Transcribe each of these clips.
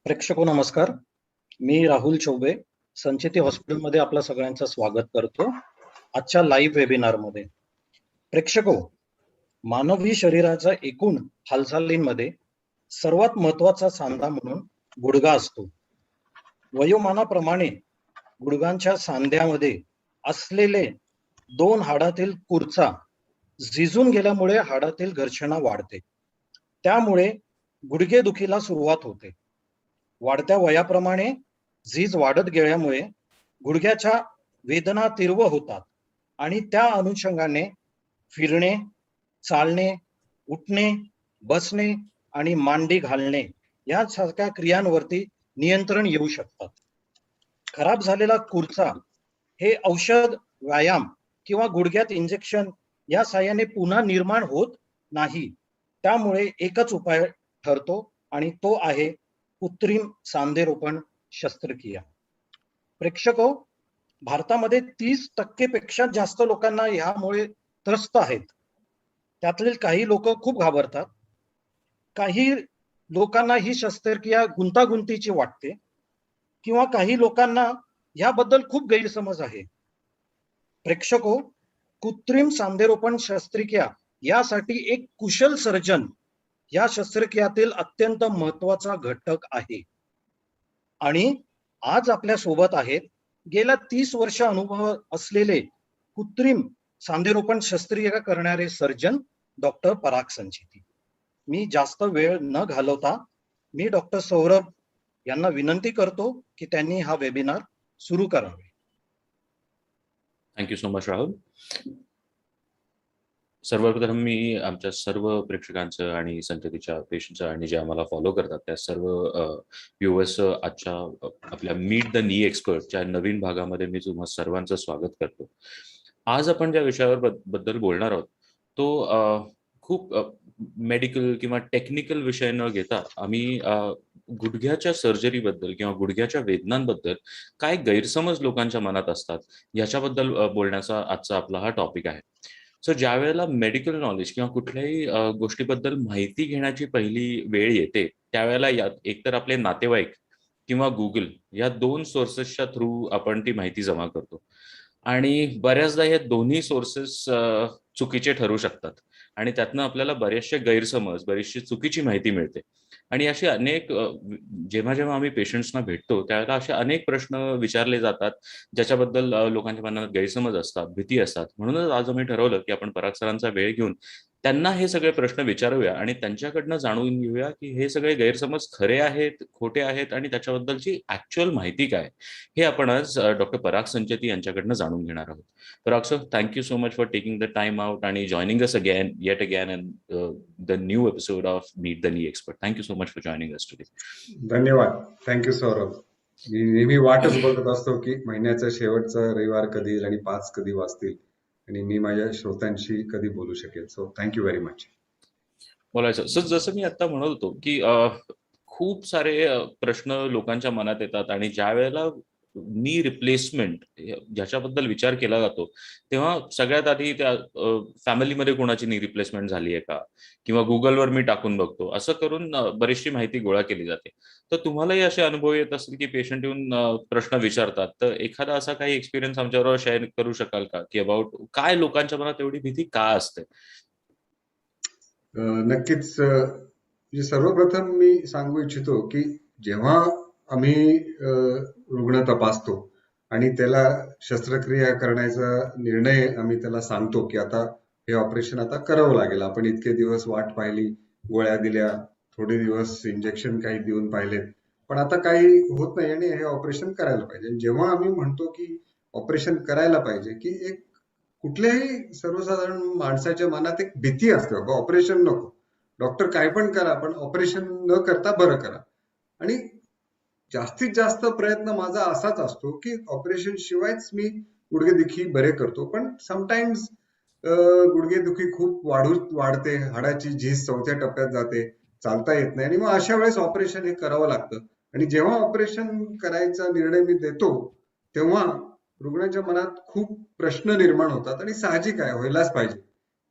प्रेक्षको नमस्कार. मी राहुल चौबे संचेती हॉस्पिटलमध्ये आपलं सगळ्यांचं स्वागत करतो आजच्या लाईव्ह वेबिनारमध्ये. प्रेक्षको, मानवी शरीराच्या एकूण हालचालींमध्ये सर्वात महत्वाचा सांधा म्हणून गुडघा असतो. वयोमानाप्रमाणे गुडघांच्या सांध्यामध्ये असलेले दोन हाडातील कुरचा झिजून गेल्यामुळे हाडातील घर्षणा वाढते. त्यामुळे गुडघेदुखीला सुरुवात होते. वाढत्या वयाप्रमाणे झीज वाढत गेल्यामुळे गुडघ्याच्या वेदना तीव्र होतात आणि त्या अनुषंगाने फिरणे, चालणे, उठणे, बसणे आणि मांडी घालणे यासारख्या क्रियांवरती नियंत्रण येऊ शकतात. खराब झालेला कुरचा हे औषध, व्यायाम किंवा गुडघ्यात इंजेक्शन या साहाय्याने पुन्हा निर्माण होत नाही. त्यामुळे एकच उपाय ठरतो आणि तो आहे कृत्रिम सांधेरोपण शस्त्रक्रिया. प्रेक्षको, भारतामध्ये 30% पेक्षा जास्त लोकांना यामुळे त्रस्त आहेत. त्यातील काही लोक खूप घाबरतात. काही लोकांना ही शस्त्रक्रिया गुंतागुंतीची वाटते किंवा काही लोकांना याबद्दल खूप गैरसमज आहे. प्रेक्षको, कृत्रिम सांधेरोपण शस्त्रक्रिया यासाठी एक कुशल सर्जन या शस्त्रक्रियातील अत्यंत महत्वाचा घटक आहे. आणि आज आपल्या सोबत आहेत गेल्या 30 वर्ष अनुभव असलेले कृत्रिम सांधेरोपण शस्त्रक्रिया करणारे सर्जन डॉक्टर पराग संचेती. मी जास्त वेळ न घालवता मी डॉक्टर सौरभ यांना विनंती करतो की त्यांनी हा वेबिनार सुरू करावे. Thank you so much Rahul. सर्वप्रथम मी आमच्या सर्व प्रेक्षकांचं आणि संचेतीच्या पेशंटचं आणि जे आम्हाला फॉलो करतात त्या सर्व व्ह्युअर्स आजच्या आपल्या मीट द नी एक्सपर्टच्या नवीन भागामध्ये मी तुम्हा सर्वांचं स्वागत करतो. आज आपण ज्या विषयावर बद्दल बोलणार आहोत तो खूप मेडिकल किंवा टेक्निकल विषय न घेता आम्ही गुडघ्याच्या सर्जरीबद्दल किंवा गुडघ्याच्या वेदनांबद्दल काय गैरसमज लोकांच्या मनात असतात याच्याबद्दल बोलण्याचा आजचा आपला हा टॉपिक आहे. सो ज्या वेळेला मेडिकल नॉलेज किंवा कुठल्याही गोष्टीबद्दल माहिती घेण्याची पहिली वेळ येते त्यावेळेला एकतर आपले नातेवाईक किंवा गुगल या दोन सोर्सेसच्या थ्रू आपण ती माहिती जमा करतो आणि बऱ्याचदा हे दोन्ही सोर्सेस चुकीचे ठरू शकतात आणि त्यातनं आपल्याला बरेचसे गैरसमज, बरीचशी चुकीची माहिती मिळते. आणि असे अनेक जेव्हा जेव्हा आम्ही पेशंट्सना भेटतो त्यावेळेला असे अनेक प्रश्न विचारले जातात ज्याच्याबद्दल लोकांच्या मनात गैरसमज असतात, भीती असतात. म्हणूनच आज आम्ही ठरवलं की आपण पराग सरांचा वेळ घेऊन त्यांना हे सगळे प्रश्न विचारूया आणि त्यांच्याकडनं जाणून घेऊया की हे सगळे गैरसमज खरे आहेत, खोटे आहेत आणि त्याच्याबद्दलची ऍक्च्युअल माहिती काय हे आपण आज डॉक्टर पराग संचेती यांच्याकडनं जाणून घेणार आहोत. Parag sir, thank you so much for taking the time out आणि joining us yet again in the new episode of Meet the Knee Expert. Thank you so much for joining us today. धन्यवाद. Thank you Saurabh. मी नेहमी वाटच बघत असतो की महिन्याचा शेवटचा रविवार कधी येईल आणि 5 कधी वाजतील आणि मी माझ्या श्रोत्यांशी कधी बोलू शकेल. So thank you very much. बोलायचं सर, जसं मी आता म्हणत होतो की खूप सारे प्रश्न लोकांच्या मनात येतात आणि ज्या वेळेला नी रिप्लेसमेंट ज्याच्याबद्दल विचार केला जातो तेव्हा सगळ्यात आधी त्या फॅमिलीमध्ये कोणाची नी रिप्लेसमेंट झाली आहे का किंवा गुगलवर मी टाकून बघतो, असं करून बरीचशी माहिती गोळा केली जाते. तर तुम्हालाही असे अनुभव येत असतील की पेशंट येऊन प्रश्न विचारतात, तर एखादा असा काही एक्सपिरियन्स आमच्याबरोबर शेअर करू शकाल का की अबाउट काय लोकांच्या मनात एवढी भीती का असते? नक्कीच. सर्वप्रथम मी सांगू इच्छितो की जेव्हा आम्ही रुग्ण तपासतो आणि त्याला शस्त्रक्रिया करण्याचा निर्णय आम्ही त्याला सांगतो की आता हे ऑपरेशन आता करावं लागेल, आपण इतके दिवस वाट पाहिली, गोळ्या दिल्या, थोडे दिवस इंजेक्शन काही देऊन पाहिलेत, पण आता काही होत नाही आणि हे ऑपरेशन करायला पाहिजे. जेव्हा आम्ही म्हणतो की ऑपरेशन करायला पाहिजे की एक कुठल्याही सर्वसाधारण माणसाच्या मनात एक भीती असते, बाबा ऑपरेशन नको, डॉक्टर काय पण करा पण ऑपरेशन न करता बरं करा. आणि जास्तीत जास्त प्रयत्न माझा असाच असतो की ऑपरेशन शिवायच मी गुडघेदुखी बरे करतो. पण समटाइम्स गुडघेदुखी खूप वाढते, हाडाची झीज 4थ्या टप्प्यात जाते, चालता येत नाही आणि मग अशा वेळेस ऑपरेशन हे करावं लागतं. आणि जेव्हा ऑपरेशन करायचा निर्णय मी देतो तेव्हा रुग्णाच्या मनात खूप प्रश्न निर्माण होतात आणि साहजिक आहे, व्हायलाच पाहिजे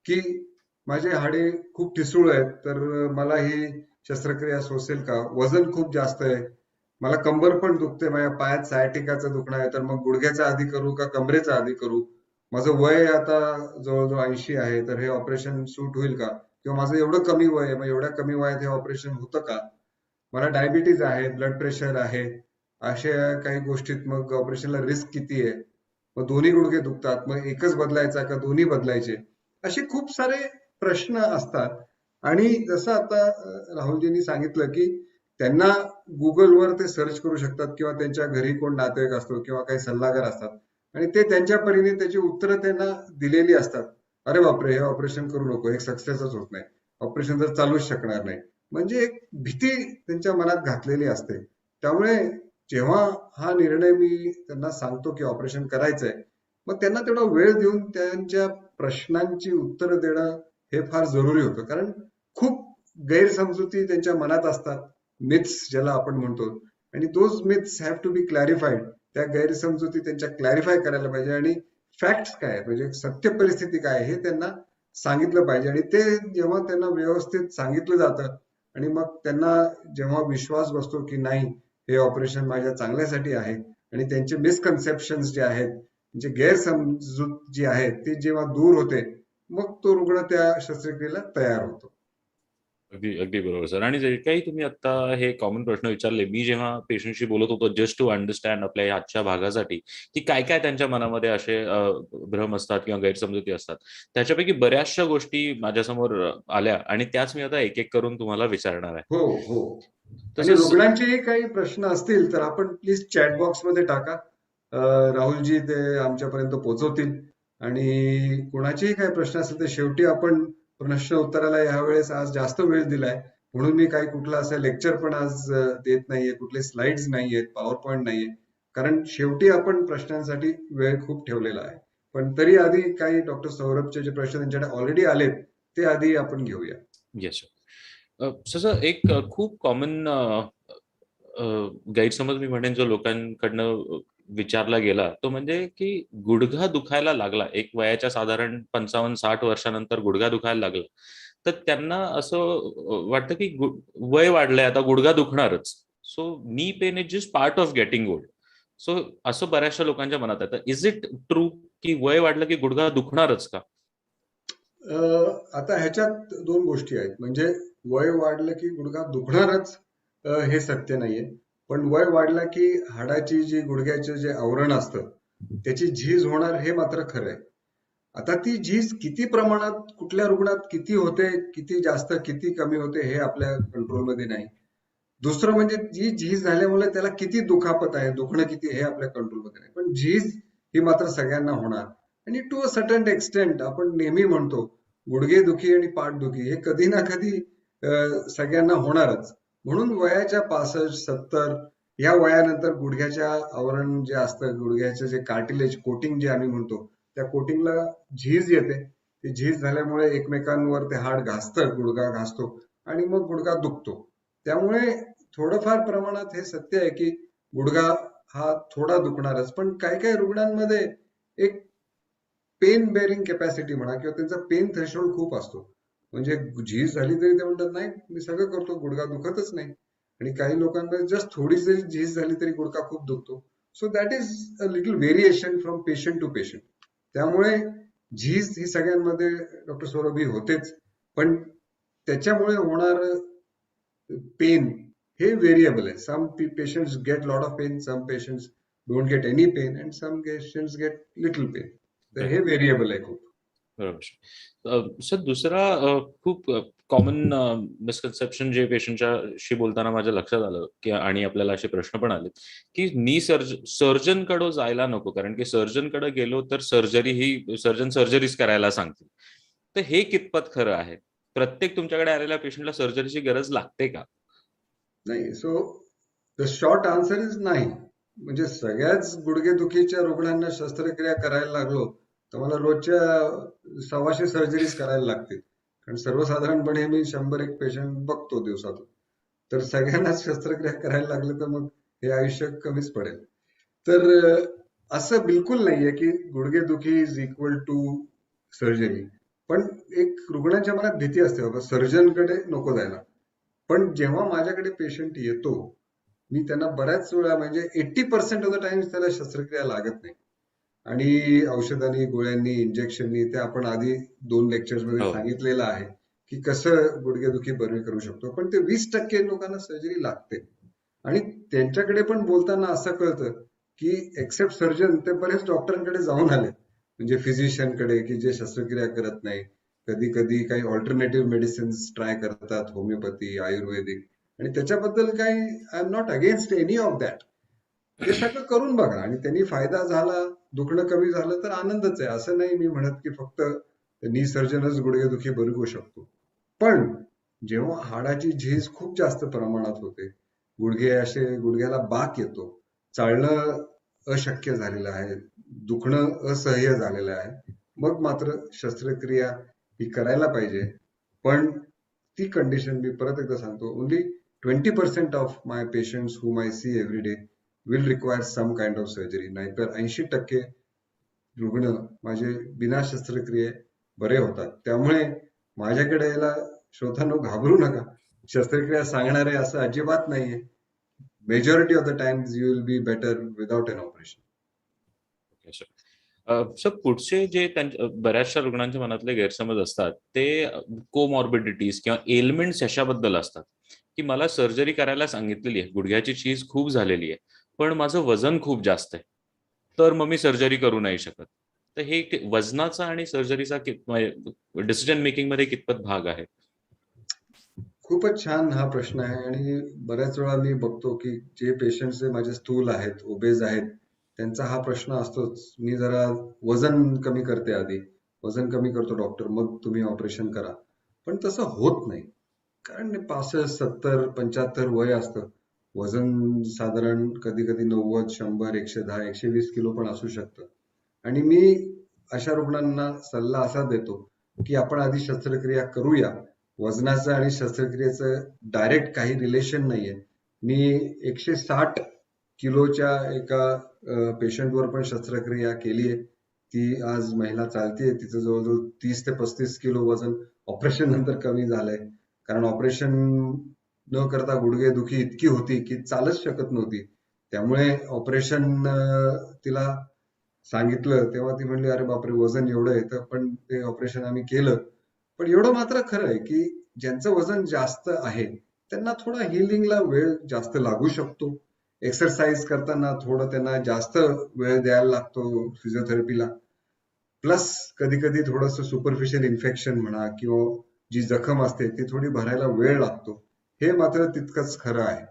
की माझे हाडे खूप ठिसूळ आहेत तर मला ही शस्त्रक्रिया सोसेल का, वजन खूप जास्त आहे मला कंबर पण दुखते, माझ्या पायात सायटिकाचं दुखणं आहे, तर मग गुडघ्याचा आधी करू का कमरेचा आधी करू? माझं वय आता जवळजवळ 80 आहे, तर हे ऑपरेशन सूट होईल का? किंवा माझं एवढं कमी वय आहे, मग एवढ्या कमी वयात हे ऑपरेशन होतं का? मला डायबिटीज आहे, ब्लड प्रेशर आहे, अशा काही गोष्टीत मग ऑपरेशनला रिस्क किती आहे? मग दोन्ही गुडघे दुखतात, मग एकच बदलायचा का दोन्ही बदलायचे? असे खूप सारे प्रश्न असतात. आणि जसं आता राहुलजींनी सांगितलं की त्यांना गुगलवर ते सर्च करू शकतात किंवा त्यांच्या घरी कोण नातेवाईक असतो किंवा काही सल्लागार असतात आणि ते त्यांच्या परीने त्याची उत्तरं त्यांना दिलेली असतात. अरे बापरे, हे ऑपरेशन करू नको, हे सक्सेसच होत नाही, ऑपरेशन तर चालूच शकणार नाही, म्हणजे एक भीती त्यांच्या मनात घातलेली असते. त्यामुळे जेव्हा हा निर्णय मी त्यांना सांगतो की ऑपरेशन करायचंय, मग त्यांना तेवढा वेळ देऊन त्यांच्या प्रश्नांची उत्तरं देणं हे फार जरुरी होतं. कारण खूप गैरसमजुती त्यांच्या मनात असतात, मिथ्स ज्याला आपण म्हणतो, आणि दोज मिथ्स हॅव टू बी क्लॅरिफाईड. त्या गैरसमजुती त्यांच्या क्लॅरिफाय करायला पाहिजे आणि फॅक्ट्स काय आहेत, म्हणजे सत्य परिस्थिती काय आहे हे त्यांना सांगितलं पाहिजे. आणि ते जेव्हा त्यांना व्यवस्थित सांगितलं जातं आणि मग त्यांना जेव्हा विश्वास बसतो की नाही, हे ऑपरेशन माझ्या चांगल्यासाठी आहे, आणि त्यांचे मिसकन्सेप्शन जे आहेत, म्हणजे गैरसमजूत जी आहे ती जेव्हा दूर होते, मग तो रुग्ण त्या शस्त्रक्रियेला तयार होतो. अगदी अगदी बरोबर सर. आणि जे काही तुम्ही आता हे कॉमन प्रश्न विचारले, मी जेव्हा पेशंटशी बोलत होतो जस्ट टू अंडरस्टँड आपल्या या आजच्या भागासाठी, की काय काय त्यांच्या मनामध्ये असे भ्रम असतात किंवा गैरसमजुती असतात, त्याच्यापैकी बऱ्याचशा गोष्टी माझ्यासमोर आल्या आणि त्याच मी आता एक एक करून तुम्हाला विचारणार आहे. हो हो. आणि तसंच रुग्णांचेही काही प्रश्न असतील तर आपण प्लीज चॅट बॉक्स मध्ये टाका. राहुलजी ते आमच्यापर्यंत पोहोचवतील. आणि कोणाचेही काही प्रश्न असेल तर शेवटी आपण प्रश्न उत्तराला यावेळेस आज जास्त वेळ दिलाय, म्हणून मी काही कुठला असं लेक्चर पण आज देत नाहीये, कुठले स्लाइड्स नाहीयेत, पॉवर पॉईंट नाहीये, कारण शेवटी आपण प्रश्नांसाठी वेळ खूप ठेवलेला आहे. पण तरी आधी काही डॉक्टर सौरभचे जे प्रश्न त्यांच्याकडे ऑलरेडी आलेत ते आधी आपण घेऊया. Yes sir. एक खूप कॉमन गैरसमज मी म्हणेन जो लोकांकडनं विचारला गेला, तो म्हणजे की गुडघा दुखायला लागला एक वयाच्या साधारण 55-60 वर्षानंतर गुडघा दुखायला लागला, तर त्यांना असं वाटतं की वय वाढलंय आता गुडघा दुखणारच. So knee pain is just part of getting old. So असं बऱ्याचशा लोकांच्या मनात आहे. इज इट ट्रू की वय वाढलं की गुडघा दुखणारच का? आता ह्याच्यात दोन गोष्टी आहेत. म्हणजे वय वाढलं की गुडघा दुखणारच हे सत्य नाहीये. पण वय वाढलं की हाडाची जी गुडघ्याचे जे आवरण असतं त्याची झीज होणार हे मात्र खरं आहे. आता ती झीज किती प्रमाणात कुठल्या रुग्णात किती होते, किती जास्त किती कमी होते हे आपल्या कंट्रोलमध्ये नाही. दुसरं म्हणजे जी झीज झाल्यामुळे त्याला किती दुखापत आहे, दुखणं किती, हे आपल्या कंट्रोलमध्ये नाही. पण झीज ही मात्र सगळ्यांना होणार. आणि टू अ सर्टन एक्सटेंट आपण नेहमी म्हणतो गुडघेदुखी आणि पाठदुखी हे कधी ना कधी सगळ्यांना होणारच. म्हणून वयाच्या 65-70 या वयानंतर गुडघ्याच्या आवरण जे असतं, गुडघ्याचे जे कार्टिलेज कोटिंग जे आम्ही म्हणतो, त्या कोटिंगला झीज येते. ती झीज झाल्यामुळे एकमेकांवर ते हाड घासतं, गुडघा घासतो आणि मग गुडघा दुखतो. त्यामुळे थोडंफार प्रमाणात हे सत्य आहे की गुडघा हा थोडा दुखणारच. पण काही काही रुग्णांमध्ये एक पेन बेअरिंग कॅपॅसिटी म्हणा किंवा त्यांचा पेन थ्रेशोल्ड खूप असतो. म्हणजे झीज झाली तरी ते म्हणतात नाही मी सगळं करतो, गुडघा दुखतच नाही. आणि काही लोकांमध्ये जस्ट थोडी जरी झीज झाली तरी गुडघा खूप दुखतो. So that is a little variation from patient to patient. त्यामुळे झीज ही सगळ्यांमध्ये डॉक्टर सौरभ ही होतेच, पण त्याच्यामुळे होणार पेन हे व्हेरिएबल आहे. Some patients get lot of pain, some patients don't get any pain and some patients get little pain. तर हे व्हेरिएबल आहे खूप. बरोबर सर. दुसरा खूप कॉमन मिसकन्सेप्शन जे पेशंटशी बोलताना माझ्या लक्षात आलं की आणि आपल्याला असे प्रश्न पण आले की नी सर्जनकडे जायला नको, कारण की सर्जनकडे गेलो तर सर्जन सर्जरीज करायला सांगतील. तर हे कितपत खरं आहे? प्रत्येक तुमच्याकडे आलेल्या पेशंटला सर्जरीची गरज लागते का? नाही. So the short answer is नाही. म्हणजे सगळ्याच गुडघेदुखीच्या रुग्णांना शस्त्रक्रिया करायला लागलो तर मला रोजच्या 100 सर्जरीज करायला लागतील, कारण सर्वसाधारणपणे मी 100 पेशंट बघतो दिवसातून. तर सगळ्यांनाच शस्त्रक्रिया करायला लागलं तर मग हे आयुष्य कमीच पडेल. तर असं बिलकुल नाहीये की गुडघेदुखी इज इक्वल टू सर्जरी. पण एक रुग्णाच्या मनात भीती असते, बाबा सर्जनकडे नको जायला. पण जेव्हा माझ्याकडे पेशंट येतो मी त्यांना बऱ्याच वेळा म्हणजे 80% ऑफ द टाइम्स त्याला शस्त्रक्रिया लागत नाही. आणि औषधांनी, गोळ्यांनी, इंजेक्शननी ते आपण आधी 2 लेक्चर्समध्ये हो. सांगितलेलं आहे की कसं गुडघेदुखी बरी करू शकतो. पण ते 20% लोकांना सर्जरी लागते. आणि त्यांच्याकडे पण बोलताना असं कळतं की एक्सेप्ट सर्जन ते बरेच डॉक्टरांकडे जाऊन आले, म्हणजे फिजिशियनकडे की जे शस्त्रक्रिया करत नाही. कधी कधी काही ऑल्टरनेटिव्ह मेडिसिन्स ट्राय करतात, होमिओपॅथी, आयुर्वेदिक. आणि त्याच्याबद्दल काही I am not against any of that. ते सगळं करून बघा आणि त्यांनी फायदा झाला, दुखणं कमी झालं तर आनंदच आहे. असं नाही मी म्हणत की फक्त नी सर्जनच गुडघेदुखी बरी करू शकतो. पण जेव्हा हाडाची झीज खूप जास्त प्रमाणात होते, गुडघ्याला बाक येतो, चालणं अशक्य झालेलं आहे, दुखणं असह्य झालेलं आहे, मग मात्र शस्त्रक्रिया ही करायला पाहिजे. पण ती कंडिशन मी परत एकदा सांगतो, only 20% of my patients whom I see every day will require some kind of surgery. नाहीतर 80% रुग्ण माझे बिना शस्त्रक्रिये बरे होतात. त्यामुळे माझ्याकडे यायला श्रोतांनो घाबरू नका. शस्त्रक्रिया सांगणारे असं अजिबात नाहीये. Majority of the times you will be better without an operation. Sir पुढचे जे बऱ्याचशा रुग्णांच्या मनातले गैरसमज असतात ते कोमॉर्बिडिटीज किंवा एलिमेंट्स याच्याबद्दल असतात की मला सर्जरी करायला सांगितलेली आहे, गुडघ्याची चीज खूप झालेली आहे, पण माझं वजन खूप जास्त आहे, तर मग मी सर्जरी करू नाही शकत. तर हे वजनाचा आणि सर्जरीचा डिसिजन मेकिंग मध्ये कितपत भाग आहे? खूपच छान हा प्रश्न आहे. आणि बऱ्याच वेळा मी बघतो की जे पेशंट्स माझे स्थूल आहेत, ओबेज आहेत, त्यांचा हा प्रश्न असतोच. मी जरा वजन कमी करते आधी, वजन कमी करतो डॉक्टर, मग तुम्ही ऑपरेशन करा. पण तसं होत नाही. कारण 65, 70, 75 वय असतं. वजन साधारण कधी कधी 90, 100, 110, 120 किलो पण असू शकतं. आणि मी अशा रुग्णांना सल्ला असा देतो की आपण आधी शस्त्रक्रिया करूया. वजनाचं आणि शस्त्रक्रियेचं डायरेक्ट काही रिलेशन नाहीये. मी 160 किलोच्या एका पेशंटवर पण शस्त्रक्रिया केलीये. ती आज महिला चालतीये. तिचं जवळजवळ 30 ते 35 किलो वजन ऑपरेशन नंतर कमी झालंय. कारण ऑपरेशन न करता गुडघेदुखी इतकी होती की चालच शकत नव्हती. त्यामुळे ऑपरेशन तिला सांगितलं तेव्हा ती म्हणली, अरे बापरे, वजन एवढं येतं. पण ते ऑपरेशन आम्ही केलं. पण एवढं मात्र खरं आहे की ज्यांचं वजन जास्त आहे त्यांना थोडा हिलिंगला वेळ जास्त लागू शकतो. एक्सरसाइज करताना थोडं त्यांना जास्त वेळ द्यायला लागतो फिजिओथेरपीला. प्लस कधी कधी थोडंसं सुपरफिशियल इन्फेक्शन म्हणा किंवा जी जखम असते ती थोडी भरायला वेळ लागतो. हे मात्र तितकंच खरं आहे.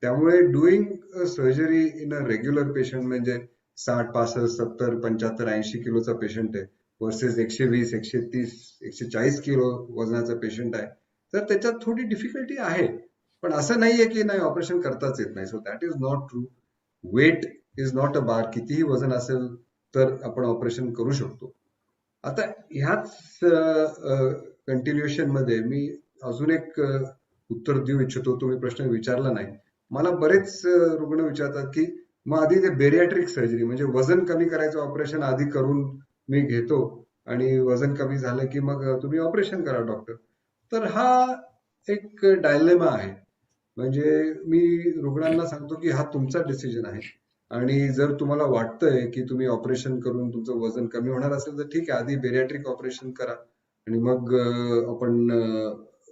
त्यामुळे doing surgery in a regular patient, म्हणजे 60, 65, 70, 75, 80 किलोचा पेशंट आहे वर्सेस 120, 130, 140 किलो वजनाचा पेशंट आहे, तर त्याच्यात थोडी डिफिकल्टी आहे. पण असं नाहीये की नाही ऑपरेशन करताच येत नाही. So that is not true. Weight is not a bar. कितीही वजन असेल तर आपण ऑपरेशन करू शकतो. आता ह्याच कंटिन्युएशन मध्ये मी अजून एक उत्तर देऊ इच्छितो. तुम्ही प्रश्न विचारला नाही. मला बरेच रुग्ण विचारतात की मग आधी ते बेरियाट्रिक सर्जरी म्हणजे वजन कमी करायचं ऑपरेशन आधी करून मी घेतो आणि वजन कमी झालं की मग तुम्ही ऑपरेशन करा डॉक्टर. तर हा एक डायलेमा आहे. म्हणजे मी रुग्णांना सांगतो की हा तुमचा डिसिजन आहे. आणि जर तुम्हाला वाटतंय की तुम्ही ऑपरेशन करून तुमचं वजन कमी होणार असेल तर ठीक आहे, आधी बेरियाट्रिक ऑपरेशन करा आणि मग आपण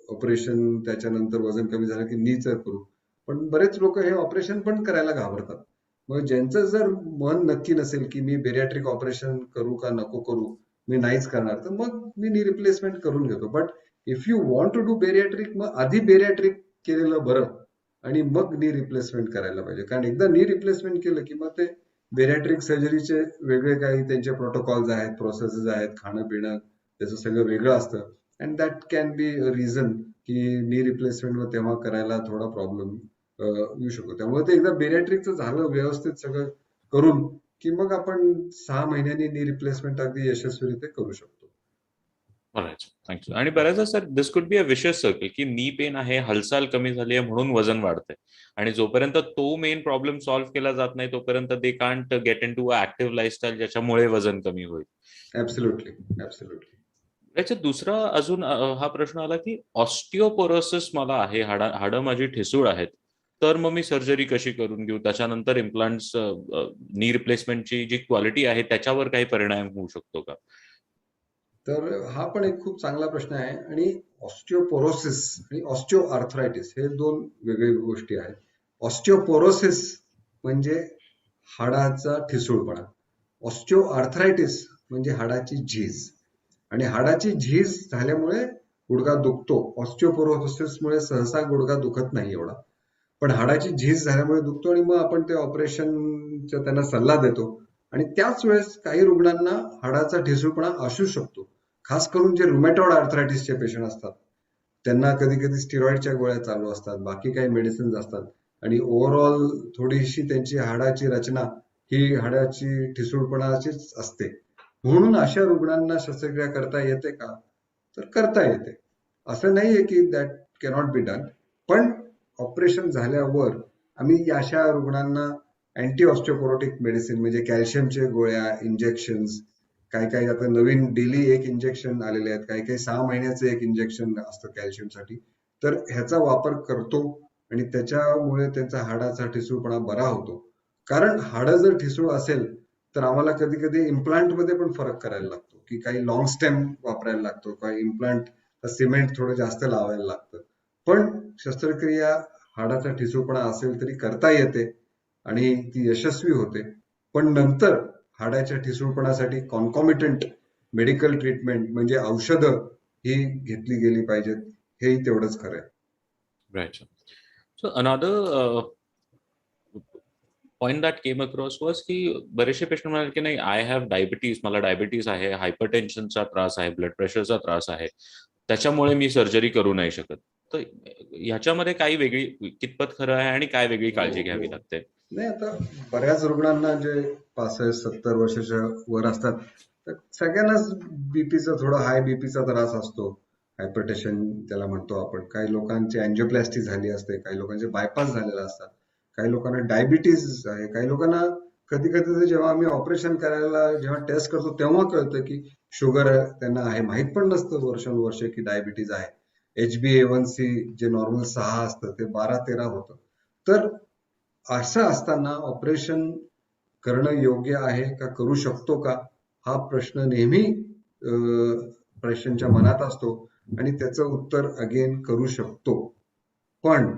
ऑपरेशन त्याच्यानंतर वजन कमी झालं की नीचं करू. पण बरेच लोक हे ऑपरेशन पण करायला घाबरतात. मग ज्यांचं जर मन नक्की नसेल की मी बेरियाट्रिक ऑपरेशन करू का नको करू, मी नाहीच करणार, तर मग मी नी रिप्लेसमेंट करून घेतो. But if you want to do bariatric, मग आधी बेरियाट्रिक केलेलं बरं आणि मग नी रिप्लेसमेंट करायला पाहिजे. कारण एकदा नी रिप्लेसमेंट केलं की मग ते बेरियाट्रिक सर्जरीचे वेगळे काही त्यांचे प्रोटोकॉल्स आहेत, प्रोसेसेस आहेत, खाणं पिणं त्याचं सगळं वेगळं असतं. And that can be a reason की नी रिप्लेसमेंट तेव्हा करायला थोडा प्रॉब्लेम येऊ शकतो. त्यामुळे ते एकदा बेरियाट्रिकचं झालं व्यवस्थित सगळं करून की मग आपण 6 महिन्यांनी नी रिप्लेसमेंट अगदी यशस्वीरित्या करू शकतो. थँक्यू. आणि बऱ्याचदा sir this could be a vicious circle की नी पेन आहे, हालचाल कमी झाली आहे म्हणून वजन वाढतंय, आणि जोपर्यंत तो मेन प्रॉब्लेम सॉल्व्ह केला जात नाही तोपर्यंत they can't get into active lifestyle ज्याच्यामुळे वजन कमी होईल. Absolutely, absolutely. याच्यात दुसरा अजून हा प्रश्न आला की ऑस्टिओपोरोसिस मला आहे, हाडं माझी ठिसूळ आहेत, तर मग मी सर्जरी कशी करून घेऊ, त्याच्यानंतर इम्प्लांट्स नी रिप्लेसमेंटची जी क्वालिटी आहे त्याच्यावर काही परिणाम होऊ शकतो का? तर हा पण एक खूप चांगला प्रश्न आहे. आणि ऑस्टिओपोरोसिस आणि ऑस्टिओआर्थरायटिस हे दोन वेगळ्या गोष्टी आहेत. ऑस्टिओपोरोसिस म्हणजे हाडाचा ठिसूळपणा, ऑस्टिओआर्थरायटिस म्हणजे हाडाची झीज. आणि हाडाची झीज झाल्यामुळे गुडघा दुखतो. ऑस्टिओपोरोसिसमुळे सहसा गुडघा दुखत नाही एवढा, पण हाडाची झीज झाल्यामुळे दुखतो आणि मग आपण ते ऑपरेशनचा त्यांना सल्ला देतो. आणि त्याच वेळेस काही रुग्णांना हाडाचा ठिसूळपणा असू शकतो. खास करून जे रुमॅटॉइड आर्थरायटिसचे पेशंट असतात त्यांना कधी कधी स्टिरॉइडच्या गोळ्या चालू असतात, बाकी काही मेडिसिन्स असतात, आणि ओव्हरऑल थोडीशी त्यांची हाडाची रचना ही हाडाची ठिसूळपणाचीच असते. म्हणून अशा रुग्णांना शस्त्रक्रिया करता येते का? तर करता येते. असं नाहीये की दॅट कॅनॉट बी डन, पण ऑपरेशन झाल्यावर आम्ही अशा रुग्णांना अँटी ऑस्टिओपोरोटिक मेडिसिन म्हणजे कॅल्शियमचे गोळ्या, इंजेक्शन्स, काही काही आता नवीन डेली एक इंजेक्शन आलेले आहेत, काही काही 6 महिन्याचं एक इंजेक्शन असतं कॅल्शियमसाठी, तर ह्याचा वापर करतो आणि त्याच्यामुळे त्यांचा हाडाचा ठिसूळपणा बरा होतो. कारण हाडं जर ठिसूळ असेल तर आम्हाला कधी कधी इम्प्लांट मध्ये पण फरक करायला लागतो, की काही लॉंग स्टेम वापरायला लागतो, काही इम्प्लांट सिमेंट थोडं जास्त लावायला लागतं. पण शस्त्रक्रिया हाडाचा ठिसूळपणा असेल तरी करता येते आणि ती यशस्वी होते. पण नंतर हाडाच्या ठिसूळपणासाठी कॉन्कॉमिटंट मेडिकल ट्रीटमेंट म्हणजे औषधं ही घेतली गेली पाहिजेत, हेही तेवढंच खरं आहे. Right. So another point that came across was की बरेचसे पेशंट म्हणाले की नाही, आय हॅव डायबिटीज, मला डायबिटीज आहे, हायपरटेन्शनचा त्रास आहे, ब्लड प्रेशरचा त्रास आहे, त्याच्यामुळे मी सर्जरी करू नाही शकत. तर ह्याच्यामध्ये काही वेगळी कितपत खरं आहे आणि काय वेगळी काळजी घ्यावी लागते? नाही, आता बऱ्याच रुग्णांना जे 65-70 वर्षाच्या वर असतात तर सगळ्यांनाच बीपीचा थोडा हाय बीपीचा त्रास असतो. हायपरटेन्शन त्याला म्हणतो आपण. काही लोकांची अँजिओप्लास्टी झाली असते, काही लोकांचे बायपास झालेला असतात, काही लोकांना डायबिटीज आहे, काही लोकांना कधी कधी जेव्हा आम्ही ऑपरेशन करायला जेव्हा टेस्ट करतो तेव्हा कळतं की शुगर त्यांना आहे, माहित पण नसतं वर्षानुवर्ष की डायबिटीज आहे. HbA1c जे नॉर्मल 6 असतं ते 12-13 होतं. तर असं असताना ऑपरेशन करणं योग्य आहे का, करू शकतो का, हा प्रश्न नेहमी पेशंटच्या मनात असतो आणि त्याचं उत्तर अगेन करू शकतो. पण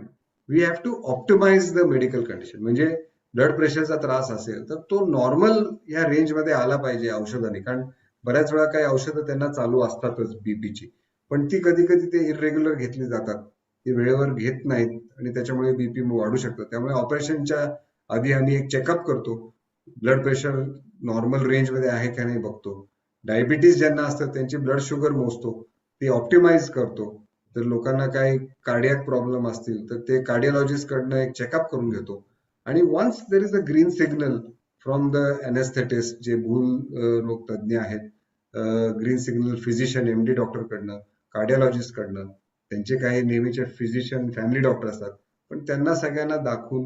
we have to optimise the medical condition. म्हणजे ब्लड प्रेशरचा त्रास असेल तर तो नॉर्मल या रेंजमध्ये आला पाहिजे औषधाने. कारण बऱ्याच वेळा काही औषधं त्यांना चालू असतातच बीपीची, पण ती कधी कधी ते इरेग्युलर घेतली जातात, ती वेळेवर घेत नाहीत आणि त्याच्यामुळे बीपी वाढू शकतं. त्यामुळे ऑपरेशनच्या आधी आम्ही एक चेकअप करतो, ब्लड प्रेशर नॉर्मल रेंजमध्ये आहे का नाही बघतो, डायबिटीज ज्यांना असतात त्यांची ब्लड शुगर मोजतो, ती ऑप्टिमाइज करतो. तर लोकांना काही कार्डियाक प्रॉब्लेम असतील तर ते कार्डिओलॉजिस्ट कडनं एक चेकअप करून घेतो. आणि once there is a green signal from the anaesthetist जे भूल रोग तज्ज्ञ आहेत, green signal physician MD doctor कडनं, कार्डिओलॉजिस्ट कडनं, त्यांचे काही नेहमीचे फिजिशियन फॅमिली डॉक्टर असतात, पण त्यांना सगळ्यांना दाखवून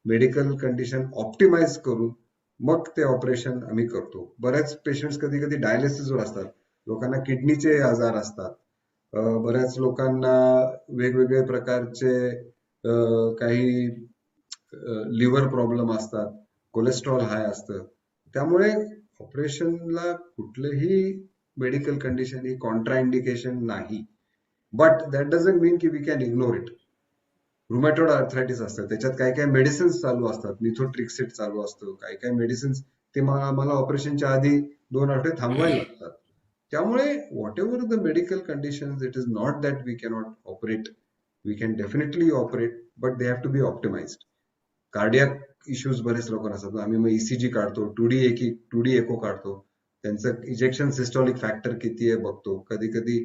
मेडिकल कंडिशन ऑप्टिमाइज करून मग ते ऑपरेशन आम्ही करतो. बऱ्याच पेशंट्स कधी कधी डायलिसिसवर असतात, लोकांना किडनीचे आजार असतात, बऱ्याच लोकांना वेगवेगळे प्रकारचे काही लिव्हर प्रॉब्लेम असतात, कोलेस्ट्रॉल हाय असतं. त्यामुळे ऑपरेशनला कुठलंही मेडिकल कंडिशन ही कॉन्ट्राइंडिकेशन नाही. बट दॅट डझंट मीन की we can ignore it. Rheumatoid arthritis असतं, त्याच्यात काही काही मेडिसिन्स चालू असतात, मिथोट्रिक्सिट चालू असतं, काही काही मेडिसिन्स ते मला ऑपरेशनच्या आधी 2 आठवडे थांबवायला लागतात. त्यामुळे whatever the medical condition, it is not that we cannot operate. We can definitely operate, but they have to be optimised. Cardiac issues बरेच लोकांना असतात, आम्ही मग ECG काढतो, 2D एको काढतो, त्यांचं इजेक्शन सिस्टॉलिक फॅक्टर किती आहे बघतो, कधी कधी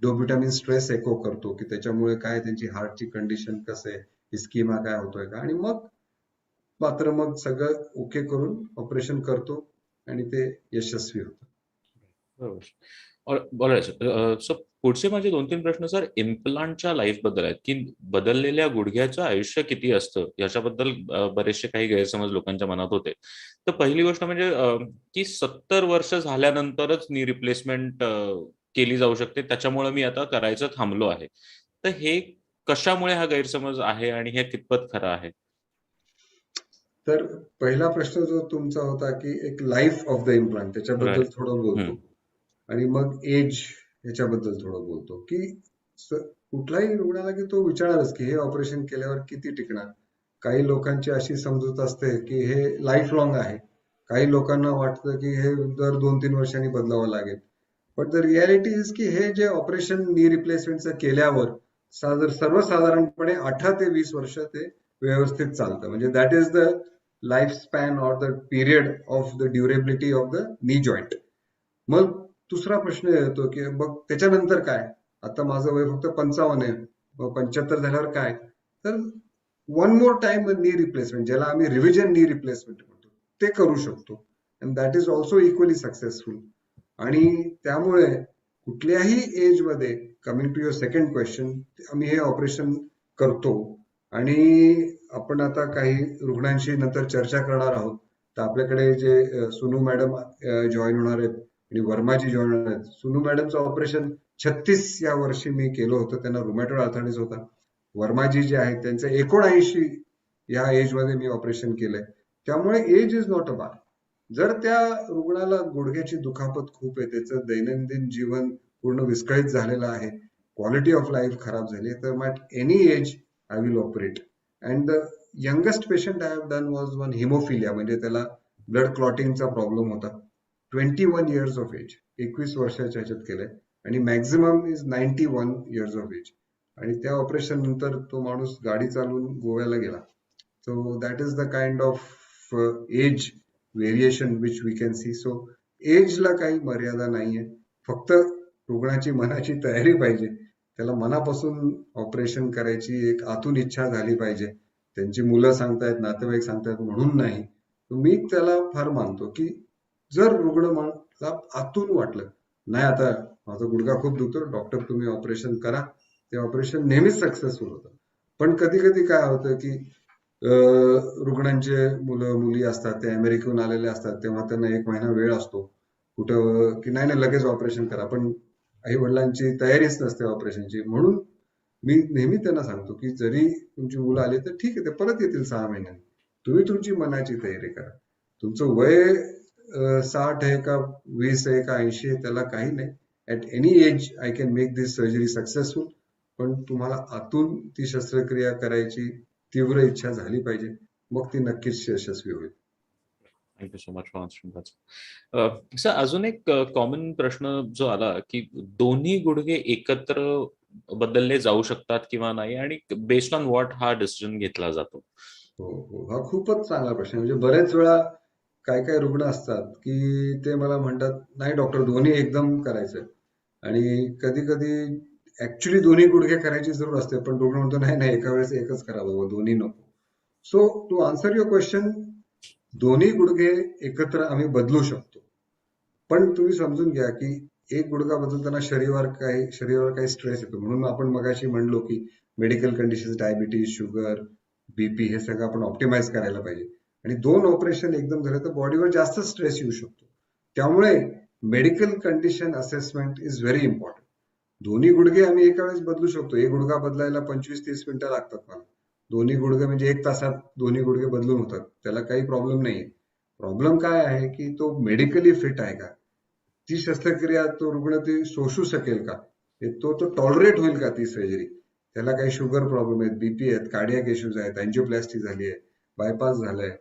डोब्युटामिन स्ट्रेस एको करतो की त्याच्यामुळे काय त्यांची हार्टची कंडिशन कसं आहे, इस्किमा काय होतोय का, आणि मग सगळं ओके करून ऑपरेशन करतो आणि ते यशस्वी होतं. बरोबर. सो पुढचे माझे 2-3 प्रश्न सर इम्प्लांटच्या लाईफ बद्दल आहेत, की बदललेल्या गुडघ्याचं आयुष्य किती असतं याच्याबद्दल बरेचसे काही गैरसमज लोकांच्या मनात होते. तर पहिली गोष्ट म्हणजे की 70 वर्ष झाल्यानंतरच नी रिप्लेसमेंट केली जाऊ शकते, त्याच्यामुळे मी आता करायचं थांबलो आहे. तर हे कशामुळे हा गैरसमज आहे आणि हे कितपत खरं आहे? तर पहिला प्रश्न जो तुमचा होता की एक लाईफ ऑफ द इम्प्लांट त्याच्याबद्दल राईट. थोडं बोलतो आणि मग एज याच्याबद्दल थोडं बोलतो की कुठलाही रुग्णाला की तो विचारणारच की हे ऑपरेशन केल्यावर किती टिकणार. काही लोकांची अशी समजूत असते की हे लाईफ लॉंग आहे. काही लोकांना वाटतं की हे दर 2-3 वर्षांनी बदलावं लागेल. बट द रियालिटी इज की हे जे ऑपरेशन नी रिप्लेसमेंटचं केल्यावर सर्वसाधारणपणे 18 ते 20 वर्ष ते व्यवस्थित चालतं. म्हणजे that is the life span or the period of the durability of the knee joint. मग दुसरा प्रश्न येतो की मग त्याच्यानंतर काय. आता माझं वय फक्त 55 आहे, मग 75 झाल्यावर काय. तर one more time knee replacement, ज्याला आम्ही रिव्हिजन नी रिप्लेसमेंट म्हणतो, ते करू शकतो. And that is also equally successful. आणि त्यामुळे कुठल्याही एज मध्ये, coming to your second question, आम्ही हे ऑपरेशन करतो. आणि आपण आता काही रुग्णांशी नंतर चर्चा करणार आहोत. तर आपल्याकडे जे सुनू मॅडम जॉईन होणार आहेत आणि वर्माजी जॉईन होणार आहेत. सुनू मॅडमचं ऑपरेशन 36 या वर्षी मी केलं होतं, त्यांना रुमॅटॉइड आर्थरायटिस होता. वर्माजी जे आहेत त्यांचं 79 या एज मध्ये मी ऑपरेशन केलंय. त्यामुळे एज इज नॉट अ बार. जर त्या रुग्णाला गुडघ्याची दुखापत खूप आहे, त्याचं दैनंदिन जीवन पूर्ण विस्कळीत झालेलं आहे, क्वालिटी ऑफ लाईफ खराब झाली, तर at any age I will operate. And the youngest patient I have done was one haemophilia, म्हणजे त्याला ब्लड क्लॉटिंगचा प्रॉब्लेम होता. 21 इयर्स ऑफ एज, 21 वर्षाच्या ह्याच्यात केलंय. आणि maximum is 91 years of age. आणि त्या ऑपरेशन नंतर तो माणूस गाडी चालवून गोव्याला गेला. So that is the kind of age variation which we can see. So एजला काही मर्यादा नाहीये, फक्त रुग्णाची मनाची तयारी पाहिजे. त्याला मनापासून ऑपरेशन करायची एक आतून इच्छा झाली पाहिजे. त्यांची मुलं सांगतायत, नातेवाईक सांगतायत म्हणून नाही. मी त्याला फार मानतो की जर रुग्ण मला आतून वाटलं नाही आता माझा गुडघा खूप दुखतो, डॉक्टर तुम्ही ऑपरेशन करा, ते ऑपरेशन नेहमीच सक्सेसफुल होतं. पण कधी कधी काय होतं की रुग्णांचे मुलं मुली असतात, ते अमेरिकेहून आलेले असतात, तेव्हा त्यांना 1 महिना वेळ असतो कुठं की नाही लगेच ऑपरेशन करा. पण आई वडिलांची तयारीच नसते ऑपरेशनची. म्हणून मी नेहमी त्यांना सांगतो की जरी तुमची मुलं आली तर ठीक आहे, ते परत येतील 6 महिन्यांनी. तुम्ही तुमची मनाची तयारी करा. तुमचं वय 60 आहे का 20 आहे का 80 आहे त्याला काही नाही. At any age I can make this surgery successful. पण तुम्हाला आतून ती शस्त्रक्रिया करायची तीव्र इच्छा झाली पाहिजे, मग ती नक्कीच यशस्वी होईल. Thank you so much for answering that. Sir, अजून एक कॉमन प्रश्न जो आला की दोन्ही गुडघे एकत्र बदलले जाऊ शकतात किंवा नाही, आणि बेस्ड ऑन व्हॉट हा डिसिजन घेतला जातो? हो, हा खूपच चांगला प्रश्न आहे. म्हणजे बरेच वेळा काय काय रुग्ण असतात की ते मला म्हणतात नाही डॉक्टर दोन्ही एकदम करायचंय. आणि कधी कधी ऍक्च्युली दोन्ही गुडघे करायची जरूर असते, पण रुग्ण म्हणतो नाही नाही एका वेळेस एकच करा बाबा, दोन्ही नको. So to answer your question, दोन्ही गुडघे एकत्र आम्ही बदलू शकतो. पण तुम्ही समजून घ्या की एक गुडघा बदलताना शरीरावर काही स्ट्रेस येतो. म्हणून आपण मगाशी म्हणलो की medical condition, diabetes, sugar, BP हे सगळं आपण ऑप्टिमाइज करायला पाहिजे. आणि 2 ऑपरेशन एकदम झाले तर बॉडीवर जास्त स्ट्रेस येऊ शकतो. त्यामुळे medical condition assessment is very important. दोन्ही गुडघे आम्ही एका वेळेस बदलू शकतो. एक गुडघा बदलायला 25-30 मिनिटं लागतात मला. दोन्ही गुडघे म्हणजे 1 तासात दोन्ही गुडघे बदलून होतात. त्याला काही प्रॉब्लेम नाहीये. प्रॉब्लेम काय आहे की तो मेडिकली फिट आहे का, ती शस्त्रक्रिया तो रुग्ण ती सोसू शकेल का, तो टॉलरेट होईल का ती सर्जरी. त्याला काही शुगर प्रॉब्लेम आहेत, बीपी आहेत, कार्डियक इश्यूज आहेत, अँजिओप्लास्टी झाली आहे, बायपास झालाय,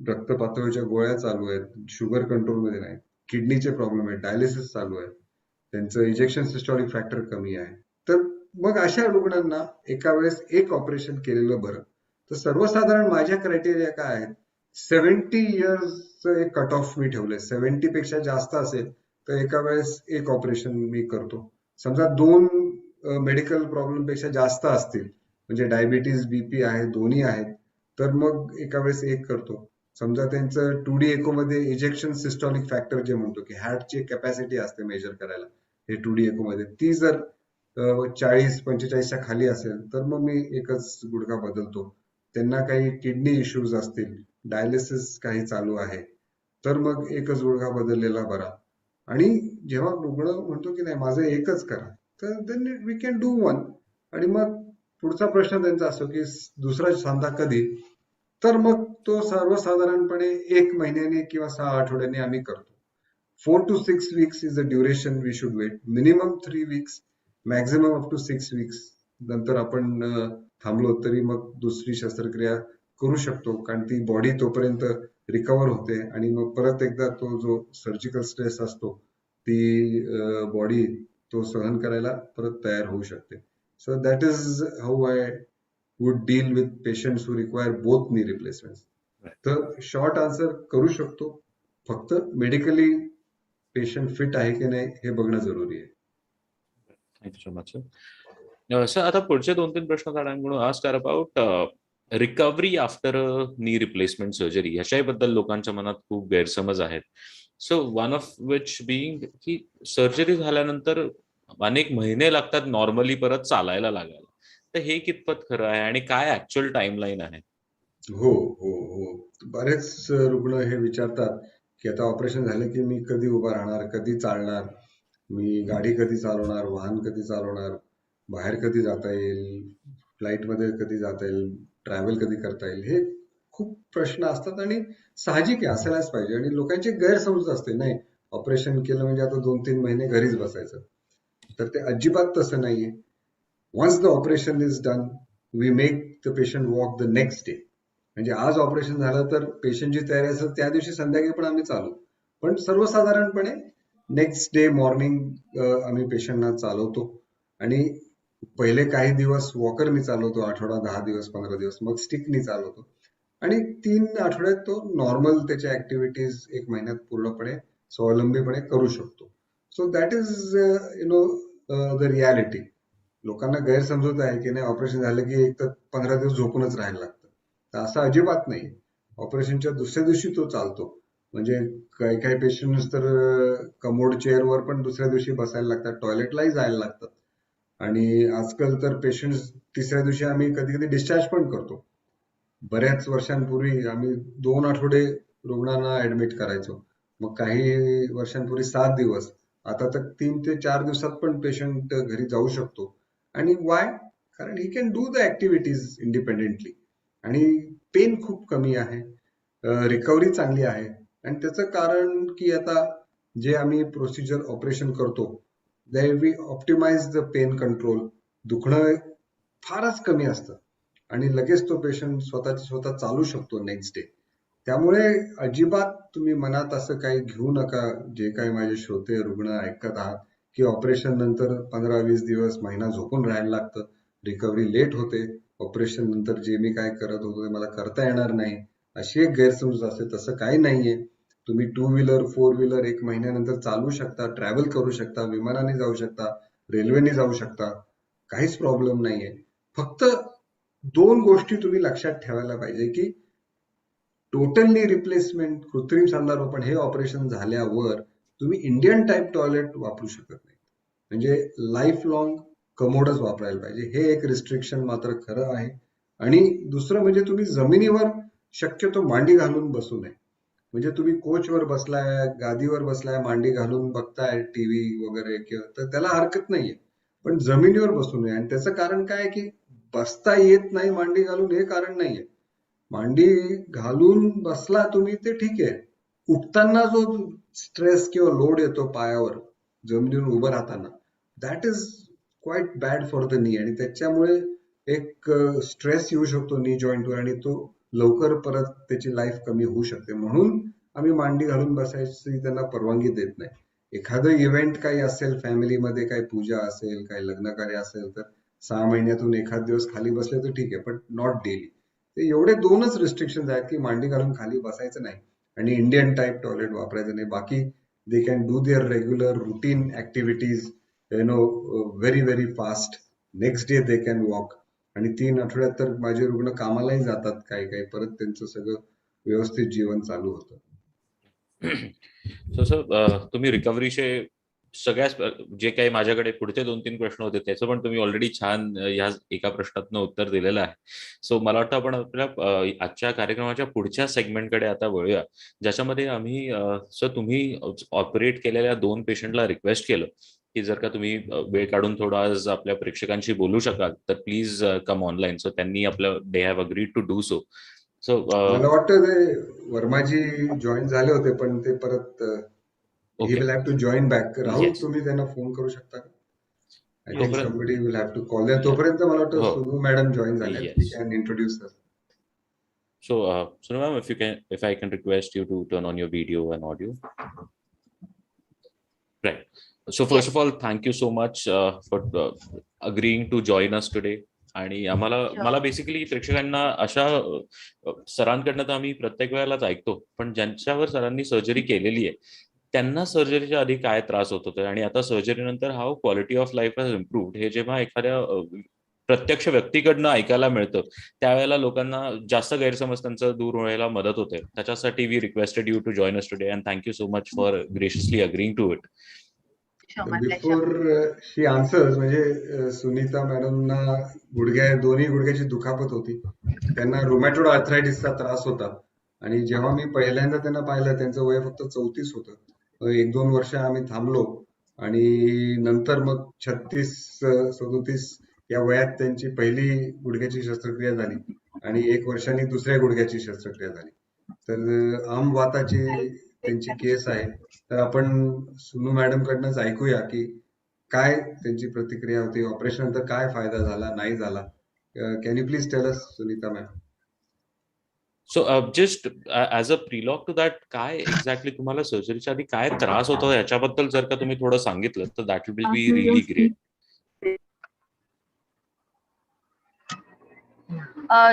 रक्त पातळीच्या गोळ्या चालू आहेत, शुगर कंट्रोलमध्ये नाही, किडनीचे प्रॉब्लेम आहेत, डायलिसिस चालू आहे, त्यांचं इजेक्शन सिस्टॉलिक फॅक्टर कमी आहे. तर मग अशा रुग्णांना एका वेळेस एक ऑपरेशन केलेलं बरं. तर सर्वसाधारण माझ्या क्रायटेरिया काय आहेत, 70 इयर्सचं एक कट ऑफ मी ठेवलंय. 70 पेक्षा जास्त असेल तर एका वेळेस एक ऑपरेशन मी करतो. समजा 2 मेडिकल प्रॉब्लेम पेक्षा जास्त असतील, म्हणजे डायबिटीज, बीपी आहे, दोन्ही आहेत, तर मग एका वेळेस एक करतो. समजा त्यांचं 2D एको मध्ये इजेक्शन सिस्टॉलिक फॅक्टर जे म्हणतो की हार्टची कॅपॅसिटी असते मेजर करायला हे 2D एको मध्ये, ती जर 40-45च्या खाली असेल तर मग मी एकच गुडघा बदलतो. त्यांना काही किडनी इश्यूज असतील, डायलिसिस काही चालू आहे, तर मग एकच गुडघा बदललेला बरा. आणि जेव्हा रुग्ण म्हणतो की नाही माझं एकच करा, तर then we can do one. आणि मग पुढचा प्रश्न त्यांचा असतो की दुसरा सांधा कधी, तर मग तो सर्वसाधारणपणे 1 महिन्याने किंवा 6 आठवड्यांनी आम्ही करतो. 4 to 6 weeks is the duration we should wait. Minimum 3 weeks, maximum up to 6 weeks. नंतर आपण थांबलो तरी मग दुसरी शस्त्रक्रिया करू शकतो, कारण ती बॉडी तोपर्यंत रिकवर होते आणि मग परत एकदा तो जो सर्जिकल स्ट्रेस असतो ती बॉडी तो सहन करायला परत तयार होऊ शकते. So that is how I would deal with patients who require both नी रिप्लेसमेंट्स. तर शॉर्ट आन्सर करू शकतो, फक्त मेडिकली पेशंट फिट आहे की नाही हे बघणं जरुरी आहे. Thank you so much sir. Sir आता पुढचे 2-3 प्रश्न I'm going to ask are about recovery after knee replacement surgery. ह्याच्याबद्दल लोकांच्या मनात खूप गैरसमज आहेत. So one of which being की सर्जरी झाल्यानंतर अनेक महिने लागतात नॉर्मली परत चालायला लागायला. तर हे कितपत खरं आहे आणि काय ऍक्च्युअल टाइमलाईन आहे? हो हो हो बरेच रुग्ण हे विचारतात की आता ऑपरेशन झालं की मी कधी उभा राहणार, कधी चालणार, मी गाडी कधी चालवणार, वाहन कधी चालवणार, बाहेर कधी जाता येईल, फ्लाईटमध्ये कधी जाता येईल, ट्रॅव्हल कधी करता येईल, हे खूप प्रश्न असतात आणि साहजिक आहे, असायलाच पाहिजे. आणि लोकांची गैरसमज असते, नाही ऑपरेशन केलं म्हणजे आता 2-3 महिने घरीच बसायचं, तर ते अजिबात तसं नाहीये. Once the operation is done, we make the patient walk the next day. म्हणजे आज ऑपरेशन झालं तर पेशंटची तयारी असेल त्या दिवशी संध्याकाळी पण आम्ही चालू, पण सर्वसाधारणपणे नेक्स्ट डे मॉर्निंग आम्ही पेशंटना चालवतो. आणि पहिले काही दिवस वॉकरनी चालवतो, आठवडा 10 दिवस 15 दिवस, मग स्टिकनी चालवतो आणि 3 आठवड्यात तो नॉर्मल त्याच्या ऍक्टिव्हिटीज 1 महिन्यात पूर्णपणे स्वावलंबीपणे करू शकतो. So that is the reality. लोकांना गैरसमजूत आहे की नाही ऑपरेशन झालं की एक तर 15 दिवस झोपूनच राहायला लागतं, तर असं अजिबात नाही. ऑपरेशनच्या दुसऱ्या दिवशी तो चालतो. म्हणजे काही काही पेशंट तर कमोड चेअरवर पण दुसऱ्या दिवशी बसायला लागतात, टॉयलेटलाही जायला लागतात. आणि आजकाल तर पेशंट तिसऱ्या दिवशी आम्ही कधी कधी डिस्चार्ज पण करतो. बऱ्याच वर्षांपूर्वी आम्ही 2 आठवडे रुग्णांना ऍडमिट करायचो, मग काही वर्षांपूर्वी 7 दिवस, आता तर 3 ते 4 दिवसात पण पेशंट घरी जाऊ शकतो. आणि वाय? कारण he can do the activities independently आणि पेन खूप कमी आहे, रिकव्हरी चांगली आहे. आणि त्याचं कारण की आता जे आम्ही प्रोसिजर ऑपरेशन करतो, we optimise the pain control. दुखणं फारच कमी असतं आणि लगेच तो पेशंट स्वतः चालू शकतो नेक्स्ट डे. त्यामुळे अजिबात तुम्ही मनात असं काही घेऊ नका, जे काही माझे श्रोते रुग्ण ऐकत आहात की ऑपरेशन नंतर 15-20 दिवस, महिना झोपून राहायला लागतं, रिकव्हरी लेट होते, ऑपरेशन नंतर जे मी काय करत होतो ते मला करता येणार नाही, अशी एक गैरसमज असते. तसं काही नाहीये. तुम्ही 2 व्हीलर 4 व्हीलर 1 महिन्यानंतर चालू शकता, ट्रॅव्हल करू शकता, विमानाने जाऊ शकता, रेल्वेने जाऊ शकता, काहीच प्रॉब्लेम नाहीये. फक्त 2 गोष्टी तुम्ही लक्षात ठेवायला पाहिजे की टोटली रिप्लेसमेंट, कृत्रिम सांधारोपण हे ऑपरेशन झाल्यावर तुम्ही इंडियन टाईप टॉयलेट वापरू शकत नाही. म्हणजे लाईफ लॉंग कमोडच वापरायला पाहिजे, हे एक रिस्ट्रिक्शन मात्र खरं आहे. आणि दुसरं म्हणजे तुम्ही जमिनीवर शक्यतो मांडी घालून बसू नये. म्हणजे तुम्ही कोचवर बसलाय, गादीवर बसलाय, मांडी घालून बघताय टीव्ही वगैरे किंवा, तर त्याला हरकत नाहीये, पण जमिनीवर बसू नये. आणि त्याचं कारण काय की बसता येत नाही मांडी घालून हे कारण नाहीये. मांडी घालून बसला तुम्ही ते ठीक आहे, उठताना जो स्ट्रेस किंवा लोड येतो पायावर जमिनीवर उभं राहताना, that is quite bad for the knee. आणि त्याच्यामुळे एक स्ट्रेस येऊ शकतो नी जॉईंटवर आणि तो लवकर परत त्याची लाईफ कमी होऊ शकते. म्हणून आम्ही मांडी घालून बसायची त्यांना परवानगी देत नाही. एखादं इव्हेंट काही असेल, फॅमिलीमध्ये काही पूजा असेल, काही लग्न कार्य असेल, तर 6 महिन्यातून एखाद दिवस खाली बसले तर ठीक आहे, पण नॉट डेली. ते एवढे 2च रिस्ट्रिक्शन आहेत की मांडी घालून खाली बसायचं नाही आणि इंडियन टाईप टॉयलेट वापरायचं नाही. बाकी they can do there regular routine activities very very fast. Next day they can walk. आणि 3 आठवड्यात तर माझे रुग्ण कामालाही जातात, काही परत त्यांचं सगळं व्यवस्थित जीवन चालू होतं. सर तुम्ही रिकव्हरीचे सगळ्याच जे काही माझ्याकडे पुढचे 2-3 प्रश्न होते त्याचं पण तुम्ही ऑलरेडी छान ह्या एका प्रश्नातनं उत्तर दिलेलं आहे. सो मला वाटतं आपण आपल्या आजच्या कार्यक्रमाच्या पुढच्या सेगमेंटकडे आता वळूया, ज्याच्यामध्ये आम्ही सर तुम्ही ऑपरेट केलेल्या 2 पेशंटला रिक्वेस्ट केलं की जर का तुम्ही वेळ काढून थोडा आज आपल्या प्रेक्षकांशी बोलू शकाल तर प्लीज कम ऑनलाईन. सो त्यांनी आपलं they have agreed to do so. So मला वाटतं ते वर्माजी जॉईन झाले होते, पण ते परत ही okay. Will have to join back. Rahul, yes. तुम्ही त्यांना फोन करू शकता का? आय थिंक तोपर्यंत somebody will have to call them. तोपर्यंत मला वाटतं हो. सुनू मॅडम जॉईन झाल्यात. We yes. Can introduce her. So, Sonu ma'am, if I can request you to turn on your video and audio. Right. So first Yes, of all, thank you so much for agreeing to join us today. आणि आम्हाला sure. मला basically प्रेक्षकांना अशा सरांकडनं तर आम्ही प्रत्येक वेळेलाच ऐकतो, पण ज्यांच्यावर सरांनी सर्जरी केलेली आहे त्यांना सर्जरीच्या आधी काय त्रास होत होते आणि आता सर्जरी नंतर how quality of life has improved हे जेव्हा एखाद्या प्रत्यक्ष व्यक्तीकडनं ऐकायला मिळतं त्यावेळेला लोकांना जास्त गैरसमज त्यांचं दूर व्हायला मदत होते. त्याच्यासाठी we requested you to join us today and thank you so much for graciously agreeing to it. Sure, my pleasure. Before she answers, म्हणजे सुनीता मॅडमना दोन्ही गुडघ्याची दुखापत होती. त्यांना रुमॅटॉइड आर्थरायटिसचा त्रास होता आणि जेव्हा मी पहिल्यांदा त्यांना पाहिलं त्यांचं वय फक्त 34 होतं. 1-2 वर्ष आम्ही थांबलो आणि नंतर मग 36-37 या वयात त्यांची पहिली गुडघ्याची शस्त्रक्रिया झाली आणि 1 वर्षांनी दुसऱ्या गुडघ्याची शस्त्रक्रिया झाली. तर आमवाताची त्यांची केस आहे. तर आपण सुनू मॅडम कडनंच ऐकूया की काय त्यांची प्रतिक्रिया होती, ऑपरेशन नंतर काय फायदा झाला, नाही झाला. Can you please tell us, Sunita ma'am? So just as a prologue to that, काय एक्झॅक्टली तुम्हाला सर्जरीच्या आधी काय त्रास होता याच्याबद्दल जर का तुम्ही थोडं सांगितलं तर that will be really great.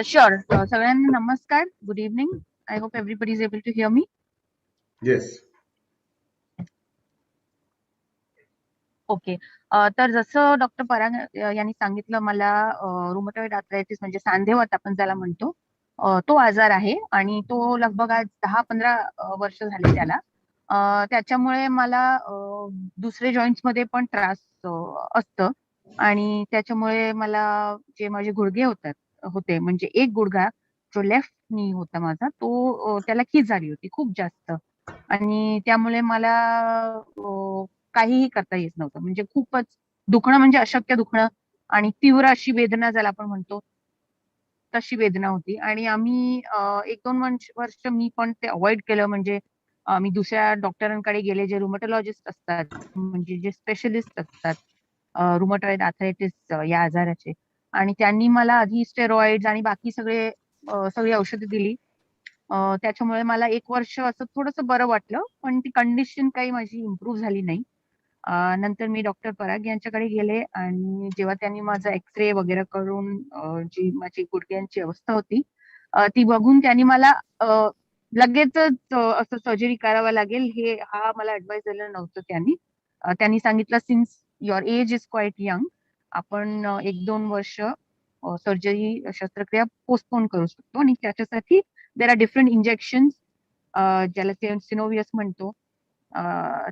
Sure. सगळ्यांना नमस्कार. Good evening. I hope everybody is able to hear me. Yes. Okay. तर जसं डॉक्टर पराग यांनी सांगितलं, मला रुमॅटॉइड आर्थरायटिस म्हणजे सांधेवात आपण ज्याला म्हणतो, तो आजार आहे आणि तो लगभग आज 10-15 वर्ष झाले त्याला. त्याच्यामुळे मला दुसरे जॉईंट्स मध्ये पण त्रास असतं आणि त्याच्यामुळे मला जे माझे गुडघे होते म्हणजे एक गुडघा जो लेफ्ट नी होता माझा तो त्याला खीज झाली होती खूप जास्त आणि त्यामुळे मला काहीही करता येत नव्हतं. म्हणजे खूपच दुखणं म्हणजे अशक्य दुखणं आणि तीव्र अशी वेदना ज्याला आपण म्हणतो तशी वेदना होती आणि आम्ही 1-2 वर्ष मी पण ते अवॉइड केलं. म्हणजे मी दुसऱ्या डॉक्टरांकडे गेले जे रुमॅटॉलॉजिस्ट असतात, म्हणजे जे स्पेशलिस्ट असतात रुमॅटॉइड आर्थरायटिस या आजाराचे, आणि त्यांनी मला आधी स्टेरॉइड्स आणि बाकी सगळी औषधं दिली. त्याच्यामुळे मला 1 वर्ष असं थोडंसं बरं वाटलं, पण ती कंडिशन काही माझी इम्प्रूव्ह झाली नाही. नंतर मी डॉक्टर पराग यांच्याकडे गेले आणि जेव्हा त्यांनी माझा एक्सरे वगैरे करून जी माझी गुडघ्यांची अवस्था होती ती बघून त्यांनी मला लगेचच असं सर्जरी करावं लागेल हा मला ऍडवाइस दिलं नव्हतं त्यांनी. त्यांनी सांगितलं since your age is quite young, आपण 1-2 वर्ष सर्जरी शस्त्रक्रिया पोस्टपोन करू शकतो आणि त्याच्यासाठी देर आर डिफरंट इंजेक्शन ज्याला सिनोव्हियस म्हणतो.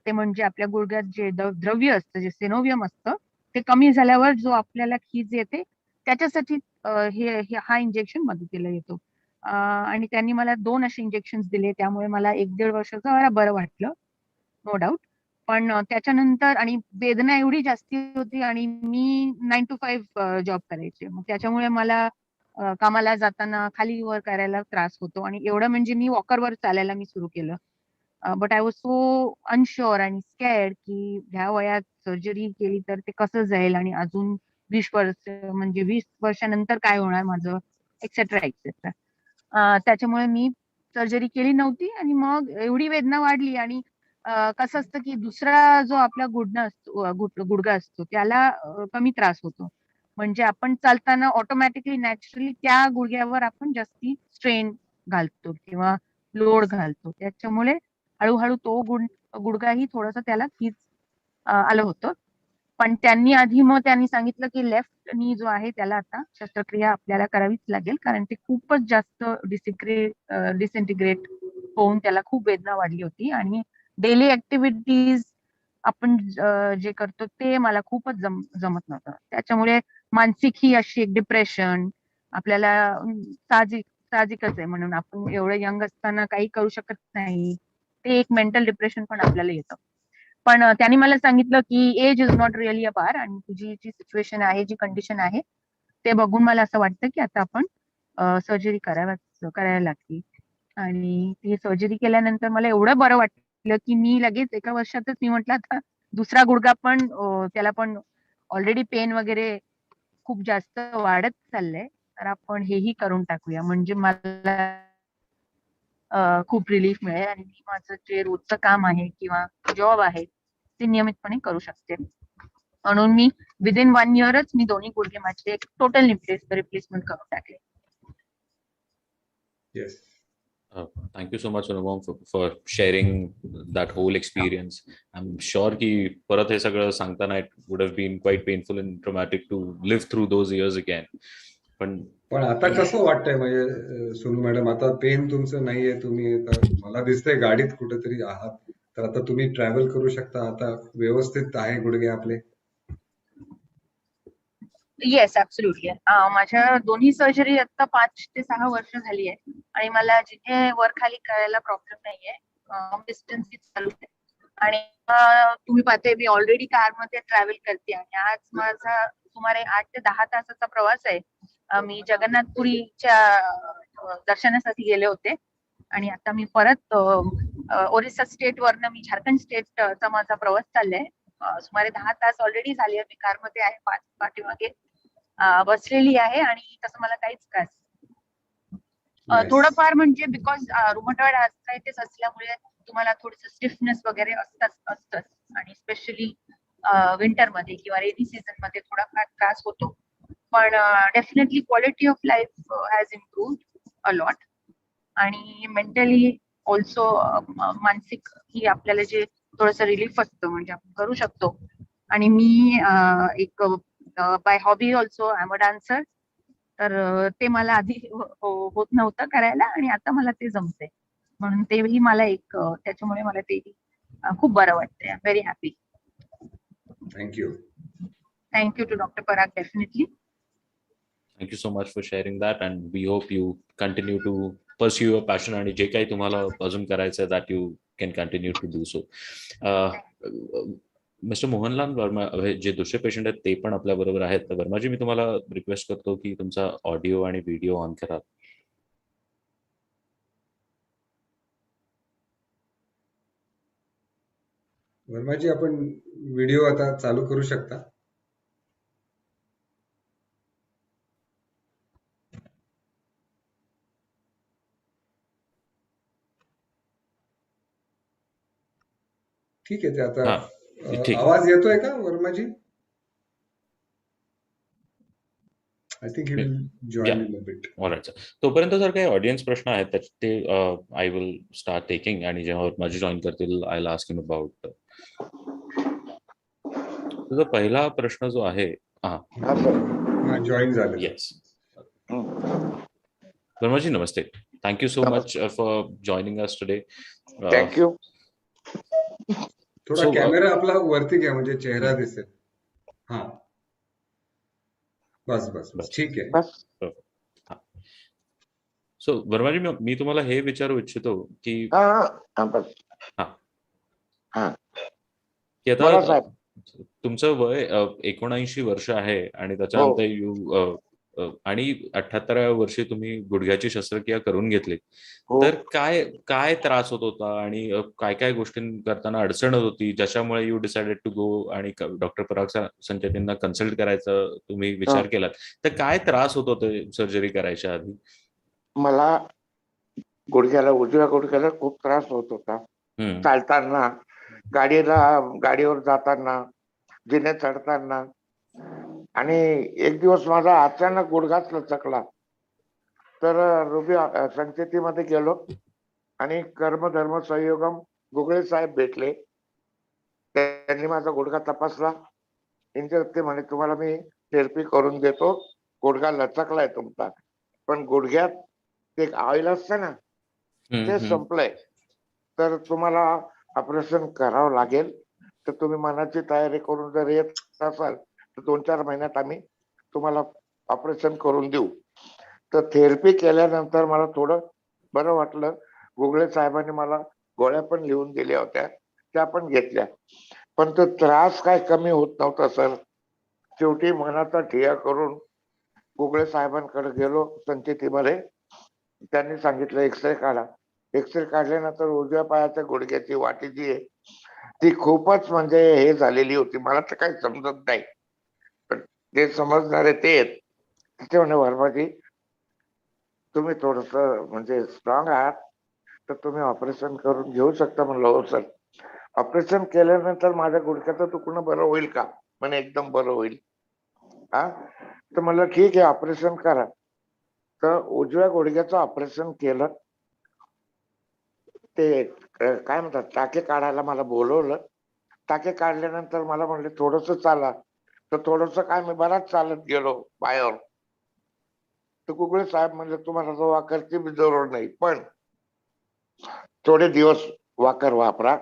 ते म्हणजे आपल्या गुडघ्यात जे द्रव्य असतं जे सिनोव्हियम असतं ते कमी झाल्यावर जो आपल्याला खीज येते त्याच्यासाठी हा इंजेक्शन मदतीला येतो. आणि त्यांनी मला 2 असे इंजेक्शन दिले, त्यामुळे मला 1-1.5 वर्ष जरा बरं वाटलं, नो डाऊट. पण त्याच्यानंतर आणि वेदना एवढी जास्ती होती आणि मी 9 to 5 जॉब करायचे. मग त्याच्यामुळे मला कामाला जाताना खाली वर करायला त्रास होतो आणि एवढं म्हणजे मी वॉकरवर चालायला मी सुरू केलं. बट आय वॉज सो अनश्युअर आणि स्कॅर्ड की ह्या वयात सर्जरी केली तर ते कसं जाईल आणि अजून 20 वर्ष म्हणजे 20 वर्षानंतर काय होणार माझं, एक्सेट्रा एक्सेट्रा. त्याच्यामुळे मी सर्जरी केली नव्हती आणि मग एवढी वेदना वाढली आणि कसं असतं की दुसरा जो आपला गुडघा असतो त्याला कमी त्रास होतो. म्हणजे आपण चालताना ऑटोमॅटिकली नॅचरली त्या गुडघ्यावर आपण जास्ती स्ट्रेन घालतो किंवा लोड घालतो. त्याच्यामुळे हळूहळू तो गुडघाही थोडंसं त्याला खीज आलं होतं. पण त्यांनी सांगितलं की लेफ्ट नी जो आहे त्याला आता शस्त्रक्रिया आपल्याला करावीच लागेल, कारण ते खूपच जास्त डिसइंटिग्रेट होऊन त्याला खूप वेदना वाढली होती आणि डेली ऍक्टिव्हिटीज आपण जे करतो ते मला खूपच जमत नव्हतं. त्याच्यामुळे मानसिक ही अशी एक डिप्रेशन आपल्याला साहजिकच आहे, म्हणून आपण एवढं यंग असताना काही करू शकत नाही, ते एक मेंटल डिप्रेशन पण आपल्याला येतं. पण त्यांनी मला सांगितलं की age is not really a bar, आणि तुझी जी सिच्युएशन आहे, जी कंडिशन आहे, ते बघून मला असं वाटतं की आता आपण सर्जरी करायला लागली. आणि ती सर्जरी केल्यानंतर मला एवढं बरं वाटलं की मी लगेच एका वर्षातच मी म्हटलं आता दुसरा गुडघा पण त्याला पण ऑलरेडी पेन वगैरे खूप जास्त वाढत चाललंय, तर आपण हेही करून टाकूया, म्हणजे मला खूप रिलीफ मिळेल आणि मी माझं जे रोजचं काम आहे किंवा जॉब आहे ते नियमितपणे करू शकते. म्हणून मी विदिन 1 इयरच मी दोन्ही गुडघे माझे टोटल रिप्लेसमेंट करून टाकले. Yes. Thank you so much, Anupam, for sharing that whole experience. I'm sure की परत हे सगळं सांगताना it would have been quite painful and traumatic to live through those years again. पण आता कसं वाटतंय म्हणजे सोनू मॅडम, आता पेन तुमचं नाहीये, तुम्ही आता मला दिसतंय गाडीत कुठेतरी आहात, तर आता तुम्ही ट्रॅव्हल करू शकता, आता व्यवस्थित आहे गुडघे आपले? Yes, absolutely. माझ्या दोन्ही सर्जरी आता 5 ते 6 वर्ष झाली आहे आणि मला जिथे वर खाली करायला प्रॉब्लेम नाहीये. डिस्टन्स चालू आहे आणि तुम्ही पाहते मी ऑलरेडी कारमध्ये ट्रॅव्हल करते आणि आज माझा सुमारे 8 ते 10 तासाचा प्रवास आहे. मी जगन्नाथपुरीच्या दर्शनासाठी गेले होते आणि आता मी परत ओरिसा स्टेट वरनं मी झारखंड स्टेटचा माझा प्रवास चाललाय. सुमारे 10 तास ऑलरेडी झाले. मी कारमध्ये आहे, पाठीमागे बसलेली आहे आणि तसं मला काहीच त्रास थोडंफार म्हणजे बिकॉज रुमॅटॉइड आर्थरायटिस असल्यामुळे तुम्हाला थोडंसं स्टिफनेस वगैरे असतंच आणि स्पेशली विंटर मध्ये किंवा रेनी सीझन मध्ये थोडाफार त्रास होतो, पण definitely quality of life has improved a lot. आणि मेंटली ऑल्सो मानसिक ही आपल्याला जे थोडंसं रिलीफ असतं म्हणजे आपण करू शकतो. आणि मी एक by hobby also I am a dancer, तर ते मला आधी होत नव्हतं करायला आणि आता मला ते जमतंय, म्हणून तेही मला एक त्याच्यामुळे मला ते खूप बरं वाटतंय. I am very happy. Thank you to doctor Parag. Definitely. Thank you so much for sharing that, and we hope you continue to pursue your passion आणि जे काही तुम्हाला अजून करायचं that you can continue to do so. Mister Mohanlal Verma जे दुसरे patient आहेत ते पण आपल्या बरोबर आहेत. तर वर्माजी, मी तुम्हाला रिक्वेस्ट करतो की तुमचा ऑडिओ आणि व्हिडिओ ऑन करा. वर्माजी, आपण व्हिडिओ आता चालू करू शकता. ठीक आहे. ते आता आवाज येतोय का Verma ji? I think he will join in a bit. Alright sir. तोपर्यंत जर काही ऑडियन्स प्रश्न आहेत ते आय विल स्टार्ट टेकिंग, आणि जेव्हा वर्माजी जॉईन करतील I will ask him about. तुझा पहिला प्रश्न जो आहे, जॉईन झाले. Yes Varmaji, Namaste. Thank you so much for joining us today. Thank you. थोडा कॅमेरा आपला वरती घ्या म्हणजे चेहरा दिसेल. हा, बस ठीक आहे. सो वर्माजी, मी तुम्हाला हे विचारू इच्छितो की आता तुमचं वय 79 वर्ष आहे आणि त्याच्यानंतर आणि 78व्या वर्षी तुम्ही गुडघ्याची शस्त्रक्रिया करून घेतली. तर काय त्रास होत होता आणि काय गोष्टी करताना अडचण होत होती ज्याच्यामुळे यू डिसाइडेड टू गो आणि डॉक्टर पराग संचेतींना कन्सल्ट करायचा तुम्ही विचार केलात? तर काय त्रास होत होते सर्जरी करायच्या आधी? मला उजव्या गुडघ्याला खूप त्रास होत होता. चालताना, गाडीवर जाताना, जिने चढताना. आणि एक दिवस माझा अचानक गुडघाच लचकला, तर रुबी संचेतीमध्ये गेलो आणि कर्मधर्म संयोगम गुगळे साहेब भेटले. त्यांनी माझा गुडघा तपासला. ते म्हणे, तुम्हाला मी थेरपी करून देतो, गुडघा लचकलाय तुमचा, पण गुडघ्यात एक ऑइल असतं ना, ते संपलंय, तर तुम्हाला ऑपरेशन करावं लागेल. तर तुम्ही मनाची तयारी करून जर येत असाल तर 2-4 महिन्यात आम्ही तुम्हाला ऑपरेशन करून देऊ. तर थेरपी केल्यानंतर मला थोडं बरं वाटलं. गुगळे साहेबांनी मला गोळ्या पण लिहून दिल्या होत्या, त्या पण घेतल्या. पण तो त्रास काय कमी होत नव्हता सर. शेवटी मनाचा ठिया करून गुगळे साहेबांकडे गेलो संचितीमध्ये. त्यांनी सांगितलं एक्सरे काढा. एक्सरे काढल्यानंतर उजव्या पायाच्या गुडघ्याची वाटी जी आहे ती खूपच म्हणजे हे झालेली होती. मला तर काही समजत नाही, पण ते समजणारे ते आहेत. ते म्हणे वर्माजी तुम्ही थोडस म्हणजे स्ट्रॉंग आहात, तर तुम्ही ऑपरेशन करून घेऊ शकता. म्हणलं हो सर. ऑपरेशन केल्यानंतर माझ्या गुडघ्याचं दुखणं बरं होईल का? म्हणे एकदम बरं होईल. हा, तर म्हणलं ठीक आहे ऑपरेशन करा. तर उजव्या गुडघ्याचं ऑपरेशन केलं. ते काय म्हणतात टाके काढायला मला बोलवलं. टाके काढल्यानंतर मला म्हणले थोडस चाला. तर थोडस काय मी बराच चालत गेलो पायावर. तर गुगळे साहेब म्हणले तुम्हाला तो वाकरची बी जरूर नाही, पण थोडे दिवस वाकर वापरा.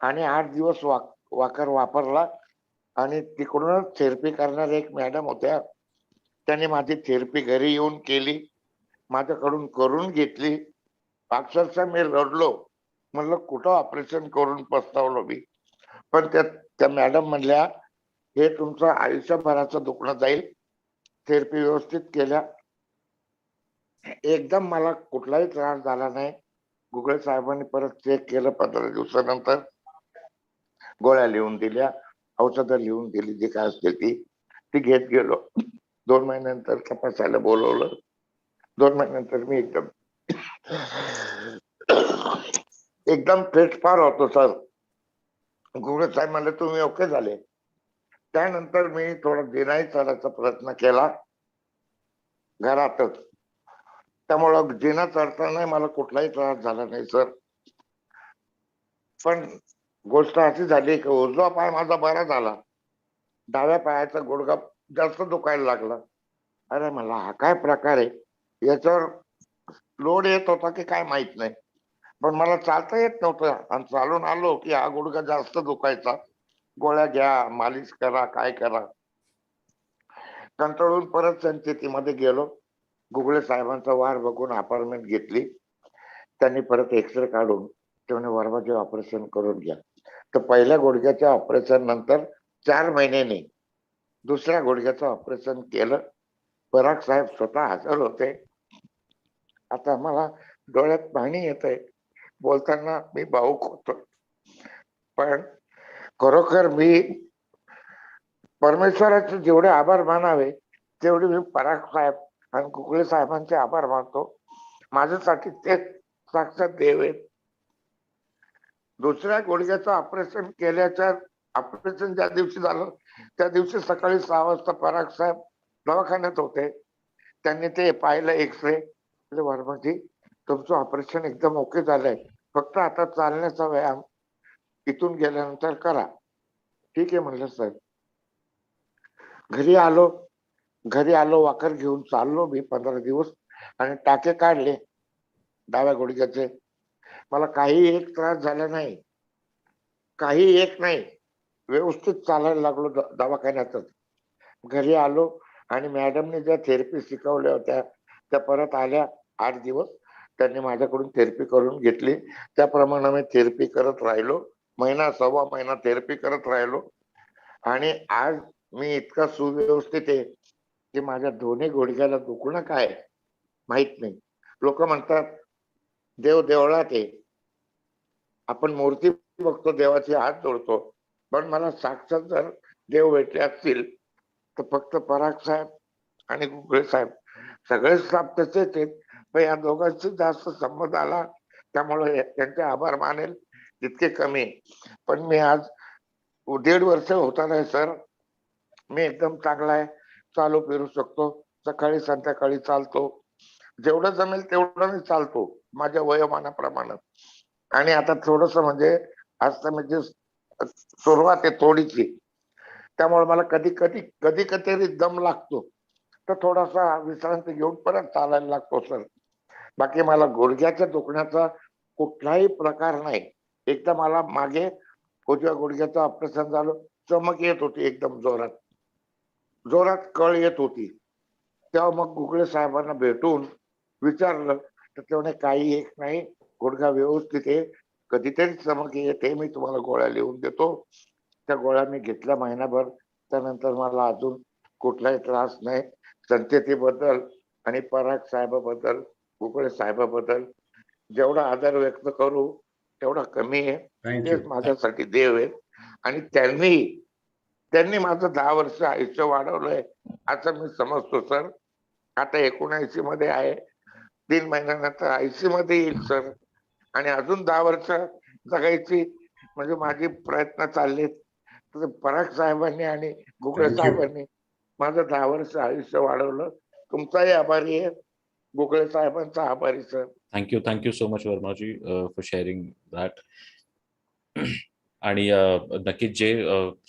आणि 8 दिवस वाकर वापरला. आणि तिकडूनच थेरपी करणाऱ्या एक मॅडम होत्या, त्यांनी माझी थेरपी घरी येऊन केली, माझ्याकडून करून घेतली. अक्षरशः मी रडलो. म्हणलं कुठं ऑपरेशन करून पस्तावलो मी. पण त्या मॅडम म्हणल्या हे तुमचं आयुष्यभराचं दुखणं जाईल. थेरपी व्यवस्थित केल्या. एकदम मला कुठलाही त्रास झाला नाही. गुगळे साहेबांनी परत चेक केलं 15 दिवसानंतर. गोळ्या लिहून दिल्या, औषधं लिहून दिली, जी काय असते ती घेत गेलो. 2 महिन्यानंतर तपासायला बोलवलं. 2 महिन्यानंतर मी एकदम फेटफार होतो सर. गुगळे साहेब म्हणले तुम्ही ओके झाले. त्यानंतर मी थोडा दिनाई चढायचा प्रयत्न केला घरातच. त्यामुळं जिना चढताना मला कुठलाही त्रास झाला नाही सर. पण गोष्ट अशी झाली की उजवा पाय माझा बरा झाला, डाव्या पायाचा गुडघा जास्त दुखायला लागला. अरे मला हा काय प्रकार आहे, याच्यावर लोड येत होता की काय माहित नाही. पण मला चालता येत नव्हतं. आणि चालून आलो की हा गुडघा जास्त दुखायचा. गोळ्या घ्या, मालिश करा, काय करा. कंटाळून परत संचितीमध्ये गेलो. गुगळे साहेबांचा वार बघून अपॉइंटमेंट घेतली. त्यांनी परत एक्सरे काढून तेव्हा वर्माचे ऑपरेशन करून घ्या. तर पहिल्या गुडघ्याच्या ऑपरेशन नंतर 4 महिन्यांनी दुसऱ्या गुडघ्याचं ऑपरेशन केलं. पराग साहेब स्वतः हजर होते. आता मला डोळ्यात पाणी येतंय. बोलताना मी भाऊक होतो. पण खरोखर मी परमेश्वराचे जेवढे आभार मानावे तेवढे मी पराग साहेब आणि गुगळे साहेबांचे आभार मानतो. माझ्यासाठी ते साक्षात देव आहेत. दुसऱ्या गुडघ्याचं ऑपरेशन केल्याच्या ऑपरेशन ज्या दिवशी झालं त्या दिवशी सकाळी 6 वाजता पराग साहेब दवाखान्यात होते. त्यांनी ते पाहिलं एक्सरे. वर्माजी तुमचं ऑपरेशन एकदम ओके झालंय, फक्त आता चालण्याचा व्यायाम इथून गेल्यानंतर करा. ठीक आहे म्हणलं सर. घरी आलो वाकर घेऊन चाललो मी 15 दिवस आणि टाके काढले डाव्या गुडघ्याचे. मला काही एक त्रास झाला नाही, काही एक नाही. व्यवस्थित चालायला लागलो दवाखान्यातच. घरी आलो आणि मॅडमने ज्या थेरपी शिकवल्या होत्या त्या परत आल्या 8 दिवस. त्यांनी माझ्याकडून थेरपी करून घेतली. त्याप्रमाणे मी थेरपी करत राहिलो. महिना सव्वा महिना थेरपी करत राहिलो. आणि आज मी इतका सुव्यवस्थित आहे की माझ्या दोन्ही गुडघ्याला दुखणं काय माहित नाही. लोक म्हणतात देव देवळात आहे, आपण मूर्ती बघतो, देवाचे हात जोडतो, पण मला साक्षात जर देव भेटले असतील तर फक्त पराग साहेब आणि गुगळे साहेब. सगळे स्टाफ तसेच आहेत, पण या दोघांशी जास्त संबंध आला त्यामुळे त्यांचे आभार मानेल तितके कमी. पण मी आज 1.5 वर्ष होता नाही सर, मी एकदम चांगला आहे. चालू फिरू शकतो, सकाळी संध्याकाळी चालतो, जेवढं जमेल तेवढं मी चालतो माझ्या वयोमानाप्रमाणे. आणि आता थोडस म्हणजे आज म्हणजे सुरुवात आहे थोडीशी, त्यामुळे मला कधी कधी दम लागतो तर थोडासा विश्रांती घेऊन परत चालायला लागतो सर. बाकी मला गुडघ्याच्या दुखण्याचा कुठलाही प्रकार नाही. एकदा मला मागे उजव्या गुडघ्याचं ऑपरेशन झालं, चमक येत होती एकदम जोरात जोरात कळ येत होती. तेव्हा मग गुगळे साहेबांना भेटून विचारलं तर तेवढे काही एक नाही, गुडघा व्यवस्थित आहे, कधीतरी चमक येते, मी तुम्हाला गोळ्या लिहून देतो. त्या गोळ्या मी घेतल्या महिनाभर, त्यानंतर मला अजून कुठलाही त्रास नाही. संततीबद्दल आणि पराग साहेबाबद्दल, कुकडे साहेबाबद्दल जेवढा आदर व्यक्त करू तेवढा कमी आहे. थँक्यू. तेच माझ्यासाठी देव आहेत. आणि त्यांनी माझं 10 वर्ष आयुष्य वाढवलंय असं मी समजतो सर. आता 79 मध्ये आहे, 3 महिन्यानंतर 80 मध्ये येईल सर. आणि अजून 10 वर्ष जगायची म्हणजे माझे प्रयत्न चाललेत. तर पराग साहेबांनी आणि गुगळे Thank you. साहेबांनी माझं 10 वर्ष आयुष्य वाढवलं. तुमचाही आभारी आहे, गुगळे साहेबांचा आभारी sir. Thank you so much Varmaji for sharing that. आणि नक्कीच जे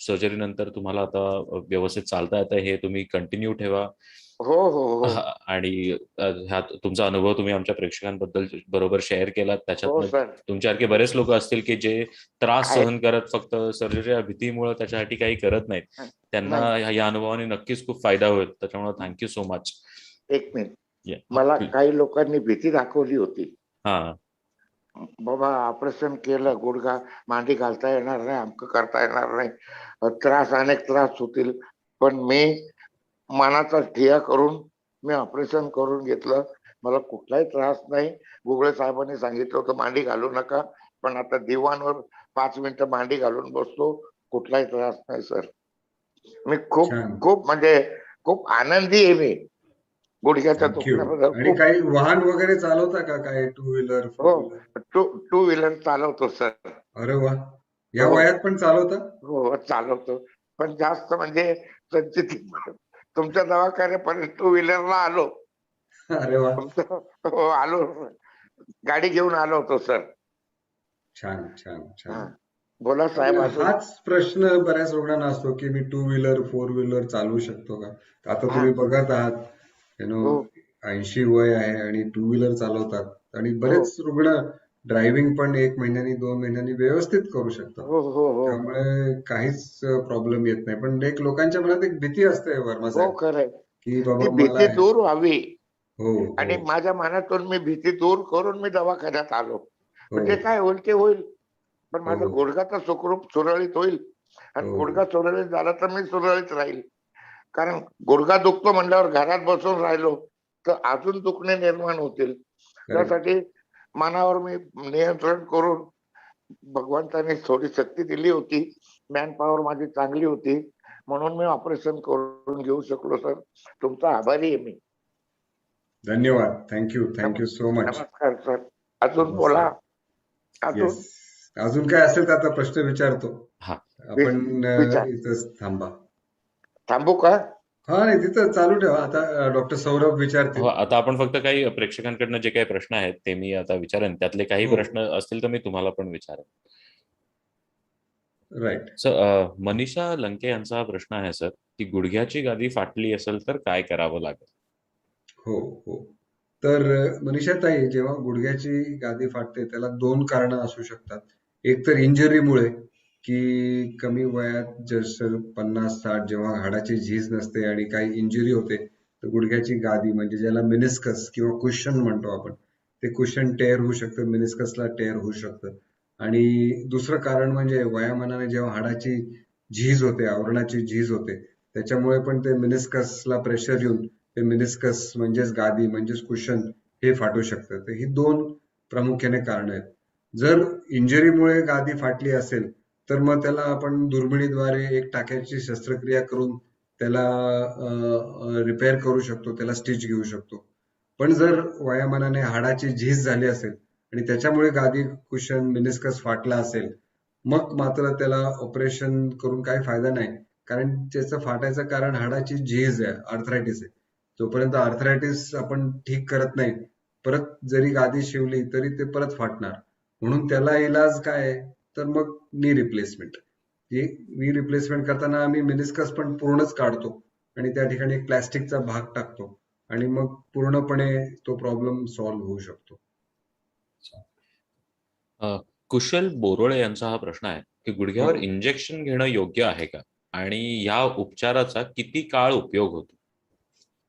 सर्जरी नंतर तुम्हाला आता व्यवस्थित चालता येतं हे तुम्ही कंटिन्यू ठेवा. हो हो हो आणि ह्यात तुमचा अनुभव तुम्ही आमच्या प्रेक्षकांबद्दल बरोबर शेअर केलात. हो त्याच्यात सर. तुमच्यासारखे बरेच लोक असतील की जे त्रास आहेत. सहन करत फक्त सर्जरीच्या भीतीमुळे त्याच्यासाठी काही करत नाहीत. त्यांना नाही. या अनुभवाने नक्कीच खूप फायदा होईल. त्याच्यामुळे थँक्यू सो मच. एक मिनिट, मला काही लोकांनी भीती दाखवली होती. हा बाबा ऑपरेशन केलं, गुडघा मांडी घालता येणार नाही, अमकं करता येणार नाही, अनेक त्रास होतील. पण मी मनाचा ठिया करून मी ऑपरेशन करून घेतलं. मला कुठलाही त्रास नाही. गुगळे साहेबांनी सांगितलं होतं मांडी घालू नका, पण आता दिवाणवर 5 मिनिटं मांडी घालून बसतो, कुठलाही त्रास नाही सर. मी छान. खूप म्हणजे खूप आनंदी आहे मी गुडघ्याच्या थँक्यू. दुखण्याबद्दल. आणि काही वाहन वगैरे चालवता का, काय 2 व्हीलर, 4 हो, व्हीलर? टू व्हीलर चालवतो सर. अरे वा, या हो. वयात पण चालवता? हो चालवतो, पण जास्त म्हणजे तुमच्या दवाखान्यापर्यंत 2 व्हीलरला आलो. अरे वा, हो आलो, गाडी घेऊन आलो होतो सर. छान छान हा. छान. बोला साहेब. अजून हाच प्रश्न बऱ्याच रुग्णांना असतो की मी 2 व्हीलर 4 व्हीलर चालवू शकतो का. आता हा. तुम्ही बघत आहात, हो 80 वय आहे आणि 2 व्हीलर चालवतात. आणि हो बरेच रुग्ण ड्रायव्हिंग पण 1 महिन्यानी 2 महिन्यानी व्यवस्थित करू शकतात. हो हो हो त्यामुळे काहीच प्रॉब्लेम येत नाही. पण एक लोकांच्या मनात एक भीती असते वर्मा हो साहेब, खरंय. की ती बाबा भीती मला दूर व्हावी हो आणि हो माझ्या मनातून मी भीती दूर करून मी दवाखान्यात आलो. हो म्हणजे काय होईल ते होईल, पण माझा हो गुडघा तर सुरळीत होईल. आणि हो गुडघा सुरळीत झाला तर मी सुरळीत राहील. कारण गुडघा दुखतो म्हणल्यावर घरात बसून राहिलो तर अजून दुखणे निर्माण होतील. करेक्ट. त्यासाठी मनावर मी नियंत्रण करून, भगवंताने थोडी शक्ती दिली होती, मॅन पॉवर माझी चांगली होती, म्हणून मी ऑपरेशन करून घेऊ शकलो सर. तुमचा आभारी आहे मी. धन्यवाद. Thank you so much. नमस्कार सर. अजून बोला. अजून येस, अजून काय असेल तर आता प्रश्न विचारतो. हा आपण विचार. इथंच थांबा. थांबू का? हा नाही, तिथं चालू ठेवा. आता डॉक्टर सौरभ विचारतील. हो, आता आपण फक्त काही प्रेक्षकांकडनं जे काही प्रश्न आहेत ते मी आता विचारेन. त्यातले काही हो. प्रश्न असतील तर मी तुम्हाला पण विचारेन. राईट. सर, मनीषा लंके यांचा हा प्रश्न आहे सर, की गुडघ्याची गादी फाटली असेल तर काय करावं लागेल? हो हो. तर मनीषा ताई, जेव्हा गुडघ्याची गादी फाटते त्याला 2 कारणं असू शकतात. एक तर इंजरीमुळे, की कमी वयात जसं 50-60 जेव्हा हाडाची झीज नसते आणि काही इंजुरी होते, तर गुडघ्याची गादी म्हणजे ज्याला मेनिस्कस किंवा कुशन म्हणतो आपण, ते कुशन टेअर होऊ शकतं, मेनिस्कसला टेअर होऊ शकतं. आणि दुसरं कारण म्हणजे वयामानाने जेव्हा हाडाची झीज होते, आवरणाची झीज होते, त्याच्यामुळे पण ते मेनिस्कसला प्रेशर येऊन ते मेनिस्कस म्हणजेच गादी म्हणजेच कुशन हे फाटू शकतं. तर ही 2 प्रामुख्याने कारण आहेत. जर इंजरीमुळे गादी फाटली असेल तर मग त्याला आपण दुर्बिणीद्वारे एक टाक्याची शस्त्रक्रिया करून त्याला रिपेअर करू शकतो, त्याला स्टिच घेऊ शकतो. पण जर वयामानाने हाडाची झीज झाली असेल आणि त्याच्यामुळे गादी कुशन मेनिस्कस फाटला असेल, मग मात्र त्याला ऑपरेशन करून काही फायदा नाही. कारण त्याचं फाटायचं कारण हाडाची झीज आहे, आर्थरायटिस आहे. जोपर्यंत आर्थरायटिस आपण ठीक करत नाही, परत जरी गादी शिवली तरी ते परत फाटणार. म्हणून त्याला इलाज काय आहे, तर मग नी रिप्लेसमेंट. नी रिप्लेसमेंट करताना आम्ही मेनिस्कस पण पूर्णच काढतो आणि त्या ठिकाणी एक प्लॅस्टिकचा भाग टाकतो आणि मग पूर्णपणे तो प्रॉब्लेम सॉल्व्ह होऊ शकतो. कुशल बोरोळे यांचा हा प्रश्न आहे, की गुडघ्यावर हो. इंजेक्शन घेणं योग्य आहे का आणि या उपचाराचा किती काळ उपयोग होतो?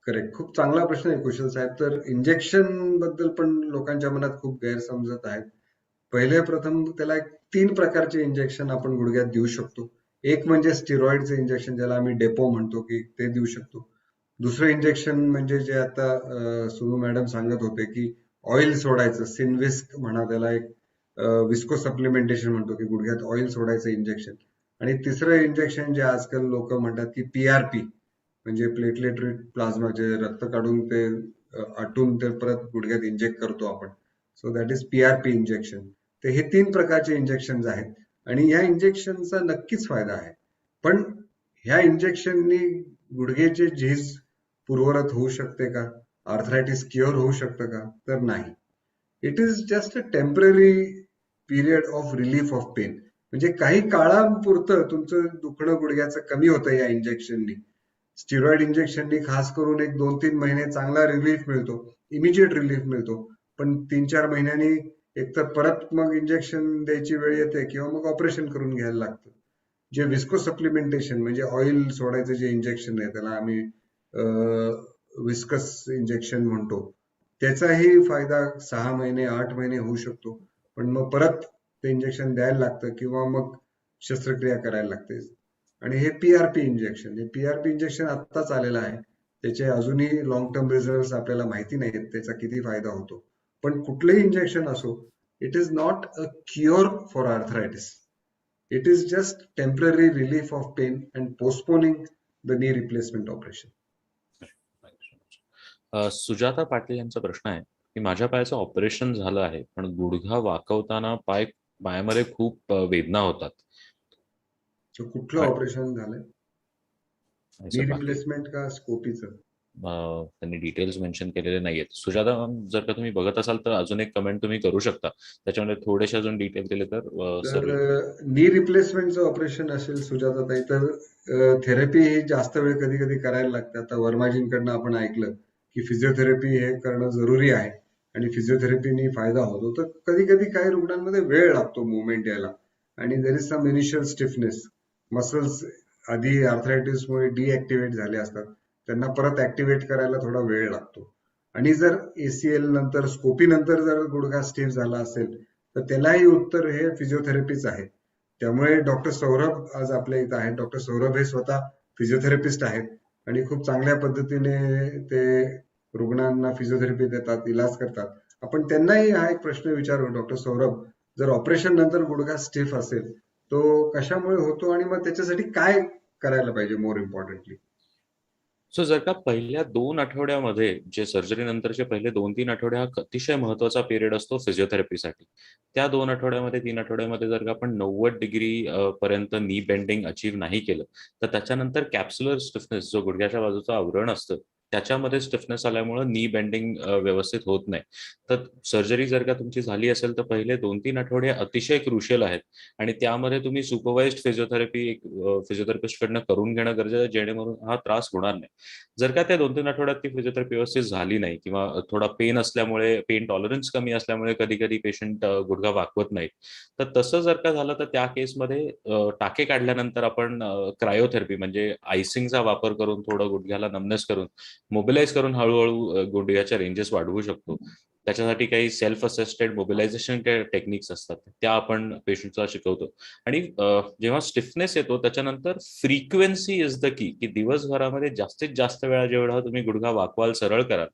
करेक्ट. खूप चांगला प्रश्न आहे कुशल साहेब. तर इंजेक्शन बद्दल पण लोकांच्या मनात खूप गैरसमजत आहेत. पहिले प्रथम त्याला 3 प्रकारचे इंजेक्शन आपण गुडघ्यात देऊ शकतो. एक म्हणजे स्टिरॉइडचं इंजेक्शन, ज्याला आम्ही डेपो म्हणतो, की ते देऊ शकतो. दुसरं इंजेक्शन म्हणजे जे आता सुनू मॅडम सांगत होते, की ऑइल सोडायचं, सिनविस्क म्हणा त्याला, एक विस्को सप्लिमेंटेशन म्हणतो, की गुडघ्यात ऑइल सोडायचं इंजेक्शन. आणि तिसरं इंजेक्शन जे आजकाल लोक म्हणतात की PRP, म्हणजे प्लेटलेट रिच प्लाझ्मा, जे रक्त काढून ते आटून ते परत गुडघ्यात इंजेक्ट करतो आपण. So that is PRP injection. तर हे 3 प्रकारचे इंजेक्शन आहेत आणि ह्या इंजेक्शनचा नक्कीच फायदा आहे. पण ह्या इंजेक्शननी गुडघेचे झीज पूर्वरत होऊ शकते का? आर्थरायटिस क्युअर होऊ शकतं का? तर नाही. It is just a temporary period of relief of pain. म्हणजे काही काळापुरतं तुमचं दुखणं गुडघ्याचं कमी होतं या इंजेक्शननी. स्टिरॉइड इंजेक्शननी खास करून एक 2-3 महिने चांगला रिलीफ मिळतो, इमिजिएट रिलीफ मिळतो. पण 3-4 महिन्यांनी एकतर परत मग इंजेक्शन द्यायची वेळ येते किंवा मग ऑपरेशन करून घ्यायला लागतं. जे विस्को सप्लिमेंटेशन म्हणजे ऑइल सोडायचं जे इंजेक्शन आहे, त्याला आम्ही विस्कस इंजेक्शन म्हणतो, त्याचाही फायदा 6 महिने 8 महिने होऊ शकतो. पण मग परत ते इंजेक्शन द्यायला लागतं किंवा मग शस्त्रक्रिया करायला लागते. आणि हे PRP इंजेक्शन, हे PRP इंजेक्शन आत्ताच आलेलं आहे. त्याचे अजूनही लॉंग टर्म रिझल्ट आपल्याला माहिती नाहीत, त्याचा किती फायदा होतो. पण कुठलंही इंजेक्शन असो, it is not a cure for arthritis. It is just temporary relief of pain and postponing the knee replacement operation. Sujata Patil यांचा प्रश्न आहे की माझ्या पायाचं ऑपरेशन झालं आहे, पण गुडघा वाकवताना पायामध्ये खूप वेदना होतात. कुठलं ऑपरेशन झालंय? नी असं रिप्लेसमेंट का स्कोपीचं? त्यांनी डिटेल्स मेन्शन केलेले नाहीयेत. सुजाता मॅम, जर का तुम्ही बघत असाल तर अजून एक कमेंट तुम्ही करू शकता, त्याच्यामध्ये थोडेसे अजून डिटेल दिले तर नी रिप्लेसमेंटचं ऑपरेशन असेल सुजाताताई, तर थेरपी ही जास्त वेळ कधी कधी करायला लागते. आता वर्माजींकडनं आपण ऐकलं की फिजिओथेरपी हे करणं जरुरी आहे आणि फिजिओथेरपीने फायदा होतो. तर कधी कधी काही रुग्णांमध्ये वेळ लागतो मुवमेंट यायला आणि there is some initial stiffness. Muscles आधी आर्थरायटिसमुळे डिऍक्टिव्हेट झाले असतात, त्यांना परत ऍक्टिव्हेट करायला थोडा वेळ लागतो. आणि जर ACL नंतर, स्कोपी नंतर जर गुडघा स्टिफ झाला असेल तर त्यालाही उत्तर हे फिजिओथेरपीच आहे. त्यामुळे डॉक्टर सौरभ आज आपल्या इथं आहेत. डॉक्टर सौरभ हे स्वतः फिजिओथेरपिस्ट आहेत आणि खूप चांगल्या पद्धतीने ते रुग्णांना फिजिओथेरपी देतात, इलाज करतात. आपण त्यांनाही हा एक प्रश्न विचारू. डॉक्टर सौरभ, जर ऑपरेशन नंतर गुडघा स्टिफ असेल तो कशामुळे होतो आणि मग त्याच्यासाठी काय करायला पाहिजे मोर इम्पॉर्टंटली? सो जर का पहिल्या 2 आठवड्यामध्ये, जे सर्जरी नंतरचे पहिले 2-3 आठवडे हा अतिशय महत्वाचा पिरियड असतो फिजिओथेरपीसाठी. त्या 2 आठवड्यामध्ये 3 आठवड्यामध्ये जर का आपण 90 डिग्री पर्यंत नी बेंडिंग अचीव्ह नाही केलं, तर त्याच्यानंतर कॅप्सुलर स्टिफनेस, जो गुडघ्याच्या बाजूचं आवरण असतं त्याच्यामध्ये स्टिफनेस आल्यामुळे नी बेंडिंग व्यवस्थित होत नाही. तर सर्जरी जर का तुमची झाली असेल तर पहिले 2-3 आठवडे अतिशय क्रुशियल आहेत आणि त्यामध्ये तुम्ही सुपरवाइज्ड फिजिओथेरपी एक फिजिओथेरपिस्टकडनं करून घेणं गरजेचं आहे, जेणेकरून हा त्रास होणार नाही. जर का त्या 2-3 आठवड्यात ती फिजिओथेरपी व्यवस्थित झाली नाही किंवा थोडा पेन असल्यामुळे, पेन टॉलरन्स कमी असल्यामुळे कधी कधी पेशंट गुडघा वाकवत नाही, तर तसं जर का झालं तर त्या केसमध्ये टाके काढल्यानंतर आपण क्रायोथेरपी म्हणजे आयसिंगचा वापर करून थोडं गुडघ्याला नमनेस करून मोबिलाइज करून हळूहळू गुडघ्याच्या रेंजेस वाढवू शकतो. त्याच्यासाठी काही सेल्फ असिस्टेड मोबिलायझेशन टेक्निक्स असतात, त्या आपण पेशंटला शिकवतो. आणि जेव्हा स्टिफनेस येतो त्याच्यानंतर फ्रिक्वेन्सी इज द की दिवसभरामध्ये जास्तीत जास्त वेळा जेवढा तुम्ही गुडघा वाकवाल, सरळ कराल,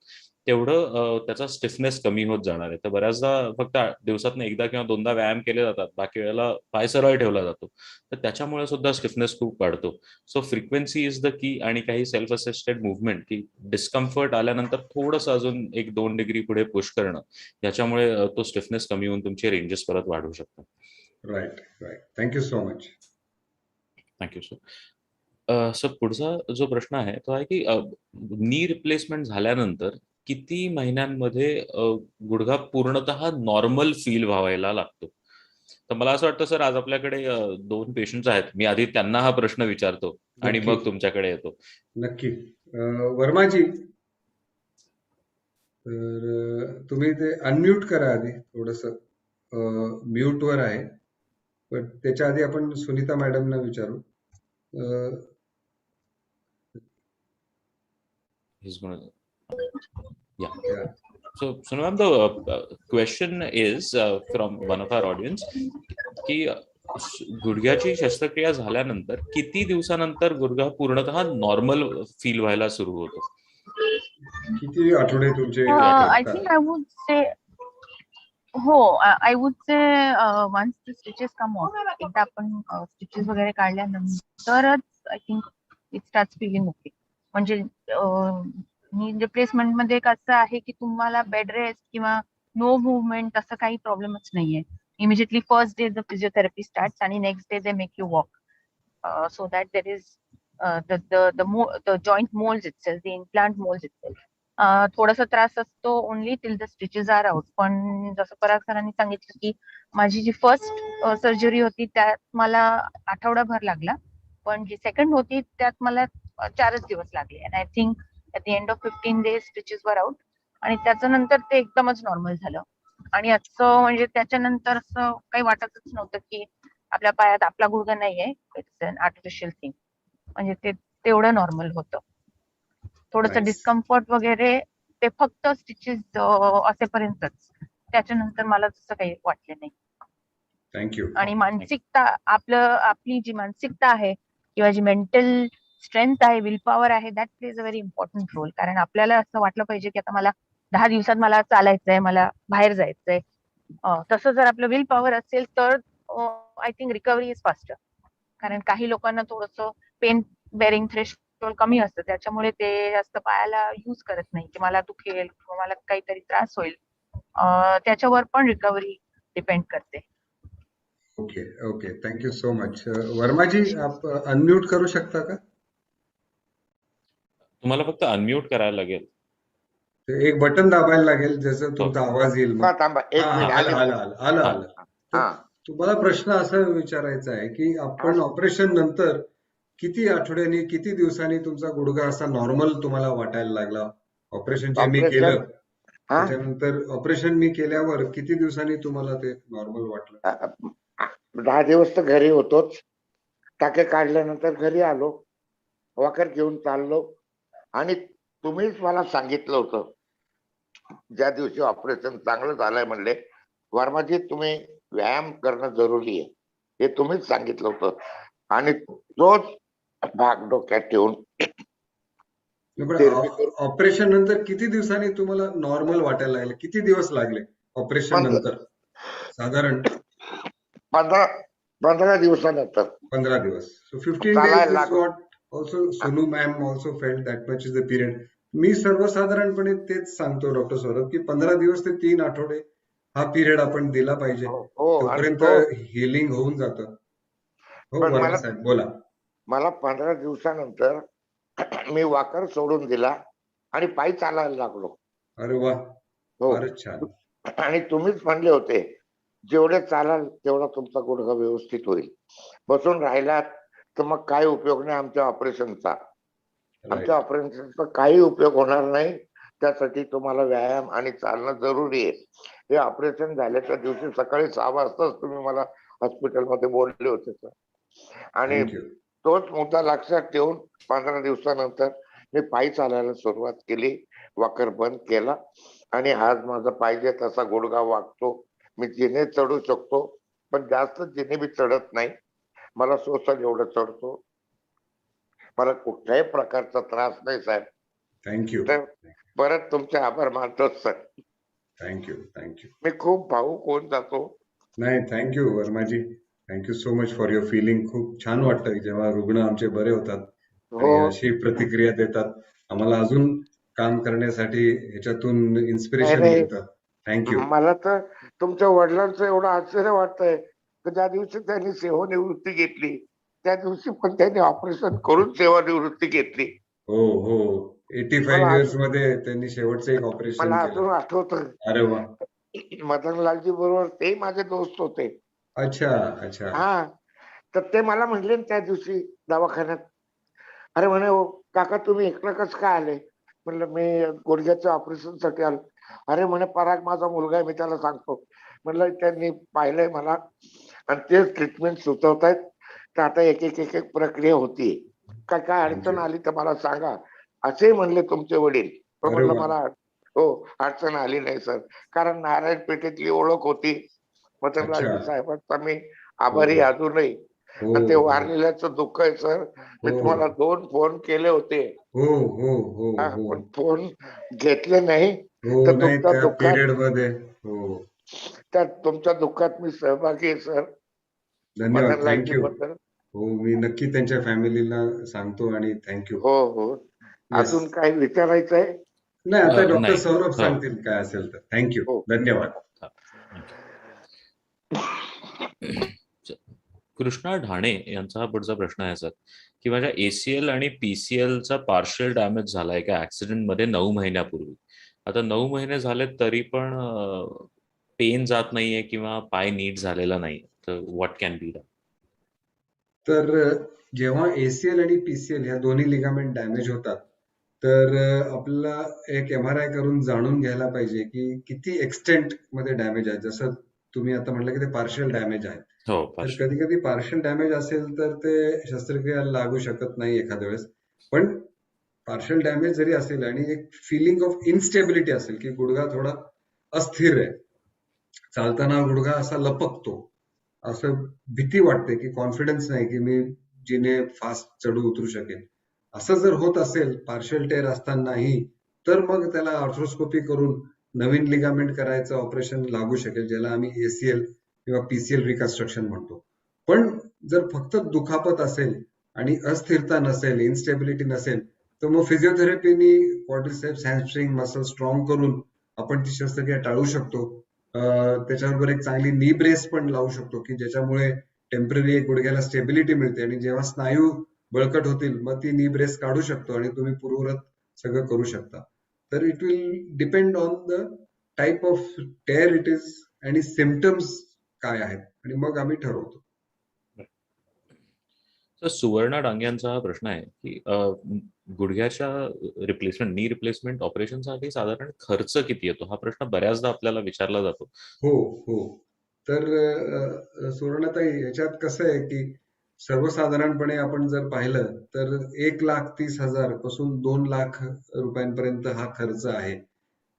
तेवढं त्याचा स्टिफनेस कमी होत जाणार आहे. तर बऱ्याचदा फक्त दिवसातून एकदा किंवा 2दा व्यायाम केले जातात, बाकी वेळेला पाय सरळ ठेवला जातो, तर त्याच्यामुळे सुद्धा स्टिफनेस खूप वाढतो. So frequency is the key आणि काही सेल्फ असिस्टेड मुवमेंट, की डिस्कम्फर्ट आल्यानंतर थोडंसं अजून 1-2 डिग्री पुढे पुश करणं, याच्यामुळे तो स्टिफनेस कमी होऊन तुमचे रेंजेस परत वाढू शकतात. Right. Thank you so much. Thank you sir. Sir, पुढचा जो प्रश्न आहे तो आहे की नी रिप्लेसमेंट झाल्यानंतर किती महिन्यांमध्ये गुडघा पूर्णतः नॉर्मल फील व्हायला लागतो? तर मला असं वाटतं सर, आज आपल्याकडे 2 पेशंट्स आहेत. मी आधी त्यांना हा प्रश्न विचारतो आणि नक्की. मग तुमच्याकडे येतो. नक्की. वर्माजी, तर तुम्ही ते अनम्यूट करा आधी, थोडस म्यूट वर आहे. पण त्याच्या आधी आपण सुनीता मॅडमना विचारू. He's gonna- Yeah. Yeah. So, Sonu ma'am, the question is from one of our audience की गुडघ्याची शस्त्रक्रिया झाल्यानंतर किती दिवसानंतर गुडघा पूर्णतः नॉर्मल फील व्हायला सुरू होतो? किती आठवडे तुमचे आय लागतात? थिंक आय वुड से हो, I would say once the stitches come off, एकदा आपण स्टिचेस वगैरे काढल्यानंतरच I think it starts feeling okay. म्हणजे नी रिप्लेसमेंट मध्ये कसं आहे की तुम्हाला बेड रेस्ट किंवा नो मुवमेंट असं काही प्रॉब्लेमच नाहीये. Immediately first day the physiotherapy starts आणि next day they make you walk so that there is the joint molds itself, the implant molds itself. थोडासा त्रास असतो only till the stitches are out. पण जसं पराग सरांनी सांगितलं की माझी जी फर्स्ट सर्जरी होती त्यात मला आठवडाभर लागला, पण जी सेकंड होती त्यात मला 4च दिवस लागले. And I think at the end of 15 days stitches were out आणि त्याच्यानंतर ते एकदमच नॉर्मल झालं. आणि असं म्हणजे त्याच्यानंतर असं काही वाटतच नव्हतं की आपल्या पायात आपला गुडघा नाहीये, इट्स अन आर्टिफिशियल थिंग. म्हणजे ते तेवढं नॉर्मल होतं. थोडंसं Nice. डिस्कम्फर्ट वगैरे ते फक्त स्टिचेस असेपर्यंतच, त्याच्यानंतर मला तसं काही वाटलं नाही. थँक्यू. आणि मानसिकता आपली जी मानसिकता आहे किंवा जी मेंटल स्ट्रेंथ आहे, विल पॉवर आहे, that plays a very important role. कारण आपल्याला असं वाटलं पाहिजे की आता मला 10 दिवसात मला चालायचंय, मला बाहेर जायचंय. तसं जर आपलं विल पॉवर असेल तर I think recovery is faster. कारण काही लोकांना थोडंसं पेन बेरिंग थ्रेशोल्ड कमी असतं, त्याच्यामुळे ते जास्त पायाला यूज करत नाही की मला दुखेल किंवा मला काहीतरी त्रास होईल. त्याच्यावर पण रिकव्हरी डिपेंड करते. Okay okay, thank you so much. Verma ji, आप अनम्यूट करू शकता का? तुम्हाला फक्त अनम्यूट करायला लागेल. ते एक बटन दाबायला लागेल, जसं तुमचा आवाज येईल मग. थांबा एक हा, मिनिट आलं आले. आलं आलं आलं. तर हा, तुम्हाला प्रश्न असा विचारायचा आहे की आपण ऑपरेशन नंतर किती आठवड्यांनी, किती दिवसांनी तुमचा गुडघा असा नॉर्मल तुम्हाला वाटायला लागला? ऑपरेशन जे मी ऑपरेशन केलं हा त्याच्यानंतर, ऑपरेशन मी केल्यावर किती दिवसांनी तुम्हाला ते नॉर्मल वाटलं? 10 दिवस तर घरी होतोच. टाके काढल्यानंतर घरी आलो, वॉकर घेऊन चाललो आणि तुम्हीच मला सांगितलं होतं ज्या दिवशी ऑपरेशन चांगलं झालंय म्हणले, वर्माजी तुम्ही व्यायाम करणं जरुरी आहे, हे तुम्हीच सांगितलं होतं. आणि तोच भाग डोक्यात ठेवून therapy करून ऑपरेशन नंतर किती दिवसांनी तुम्हाला नॉर्मल वाटायला लागले? किती दिवस लागले ऑपरेशन नंतर? साधारण 15 दिवसानंतर 15 दिवस. So 15 चालायला days is लागलो. what also Sonu ma'am also felt that much is the period. मी सर्वसाधारणपणे तेच सांगतो डॉक्टर सौरभ की 15 दिवस ते 3 आठवडे हा पिरियड आपण दिला पाहिजे. हो, आणि तोपर्यंत हिलिंग होऊन जातं. हो पण वर्मा साहेब बोला. मला 15 दिवसानंतर मी वॉकर सोडून दिला आणि पायी चालायला लागलो. अरे वा, हो, फारच छान. आणि तुम्हीच म्हणले होते जेवढे चालाल तेवढा तुमचा गुडघा व्यवस्थित होईल. बसून राहिलात तर मग काय उपयोग नाही आमच्या ऑपरेशनचा. आमच्या ऑपरेशनचा काही उपयोग होणार नाही. त्यासाठी तुम्हाला व्यायाम आणि चालणं जरुरी आहे. हे ऑपरेशन झाल्याच्या दिवशी सकाळी 6 वाजताच तुम्ही मला हॉस्पिटलमध्ये बोलले होते सर. आणि थँक्यू. तोच मुद्दा लक्षात ठेवून 15 दिवसानंतर मी पायी चालायला सुरुवात केली, वॉकर बंद केला आणि आज माझा पाहिजे तसा गुडघा वागतो. मी जिने चढू शकतो, पण जास्त जिने मी चढत नाही. मला सोसल एवढं चढतो. मला कुठल्याही प्रकारचा त्रास नाही साहेब. थँक्यू. तर परत तुमचे आभार मानतो सर. थँक्यू. थँक्यू. मी खूप भावुक होऊन जातो. नाही, thank you Varmaji. Thank you so much for your feeling. खूप छान वाटतं जेव्हा रुग्ण आमचे बरे होतात आणि हो, अशी प्रतिक्रिया देतात. आम्हाला अजून काम करण्यासाठी ह्याच्यातून इन्स्पिरेशन अरे, मिळतं. थँक्यू. मला तर तुमच्या वडिलांचं एवढं आश्चर्य वाटतंय की ज्या दिवशी त्यांनी सेवानिवृत्ती घेतली त्या दिवशी पण त्यांनी ऑपरेशन करून सेवानिवृत्ती घेतली. हो हो, 85 मला इयर्स मध्ये त्यांनी शेवटचं एक ऑपरेशन मला केलं. अजून आठवतं. अरे वा. मदनलालजी बरोबर ते माझे दोस्त होते. अच्छा अच्छा. हा, तर ते मला म्हणले त्या दिवशी दवाखान्यात, अरे म्हणे "हो, काका तुम्ही एकटा कसं काय आले?" म्हणलं मी गुडघ्याच्या ऑपरेशन साठी आलो. अरे म्हणे पराग माझा मुलगा आहे, मी त्याला सांगतो. म्हणलं त्यांनी पाहिलंय मला आणि तेच ट्रीटमेंट सुचवतायत. तर आता एक एक एक एक प्रक्रिया होतीये. काय काय अडचण Thank you. आली तर मला सांगा, असे म्हणले तुमचे वडील. तो अरे म्हणलं वा. मला हो, अडचण आली नाही सर. कारण नारायण पेठेतली ओळख होती. मदनलालजी अच्छा. साहेबांचा मी हो आभारी हो अजूनही. हो आणि ते हो वारलेल्याचं दुःख आहे सर. मी हो तुम्हाला 2 फोन केले होते. हो हो हो हा, हो पण फोन घेतले नाही. हो तर नाही तुमच्या त्या दुःखात पिरियड मध्ये. हो, तुमच्या दुःखात मी सहभागी आहे सर. धन्यवाद, मदनलालजी थँक्यू. बद्दल. हो, मी नक्की त्यांच्या फॅमिलीला सांगतो आणि थँक्यू. हो हो. येस. अजून काही विचारायचं आहे? नाही, आता डॉक्टर नाही. सौरभ हो. सांगतील काय असेल तर. थँक्यू, हो. धन्यवाद. कृष्णा ढाणे यांचा हा पुढचा प्रश्न आहे सर, की माझ्या ACL आणि PCL चा पार्शियल डॅमेज झालाय का ऍक्सिडेंट मध्ये 9 महिन्यापूर्वी. आता 9 महिने झाले तरी पण पेन जात नाहीये किंवा पाय नीट झालेला नाही, तर व्हॉट कॅन बी डन? तर जेव्हा ACL आणि PCL ह्या दोन्ही लिगामेंट डॅमेज होतात, तर आपल्याला एक MRI करून जाणून घ्यायला पाहिजे की किती एक्सटेंट मध्ये डॅमेज आहे. जसं तुम्ही आता म्हटलं की ते पार्शियल डॅमेज आहे. हो, तर कधी कधी पार्शियल डॅमेज असेल तर ते शस्त्रक्रिया लागू शकत नाही एखाद्या वेळेस. पण पार्शियल डॅमेज जरी असेल आणि एक फिलिंग ऑफ इनस्टेबिलिटी असेल की गुडघा थोडा अस्थिर आहे, चालताना गुडघा असा लपकतो, असं भीती वाटते की कॉन्फिडन्स नाही की मी जिने फास्ट चढू उतरू शकेल, असं जर होत असेल पार्शियल टेअर असतानाही, तर मग त्याला आर्थ्रोस्कोपी करून नवीन लिगामेंट करायचं ऑपरेशन लागू शकेल, ज्याला आम्ही ACL किंवा PCL रिकन्स्ट्रक्शन म्हणतो. पण जर फक्त दुखापत असेल आणि अस्थिरता नसेल, इन्स्टेबिलिटी नसेल, तर मग फिजिओथेरपीनी क्वाड्रिसेप्स हॅमस्ट्रिंग मसल स्ट्रॉंग करून आपण ती शस्त्रक्रिया टाळू शकतो. त्याच्याबरोबर एक चांगली नी ब्रेस पण लावू शकतो की ज्याच्यामुळे टेम्पररी गुडघ्याला स्टेबिलिटी मिळते आणि जेव्हा स्नायू बळकट होतील मग ती नी ब्रेस काढू शकतो आणि तुम्ही पूर्ववत सगळं करू शकता. तर it will depend on the type of tear it is आणि सिम्पटम्स काय आहेत आणि मग आम्ही ठरवतो. तर सुवर्णा डांग्यांचा हा प्रश्न आहे की गुडघ्याच्या रिप्लेसमेंट, नी रिप्लेसमेंट ऑपरेशनसाठी साधारण खर्च किती येतो? हा प्रश्न बऱ्याचदा आपल्याला विचारला जातो. हो हो. तर सुवर्णाताई, याच्यात कसं आहे की सर्वसाधारणपणे आपण जर पाहिलं तर 1,30,000 पासून 2,00,000 रुपयांपर्यंत हा खर्च आहे.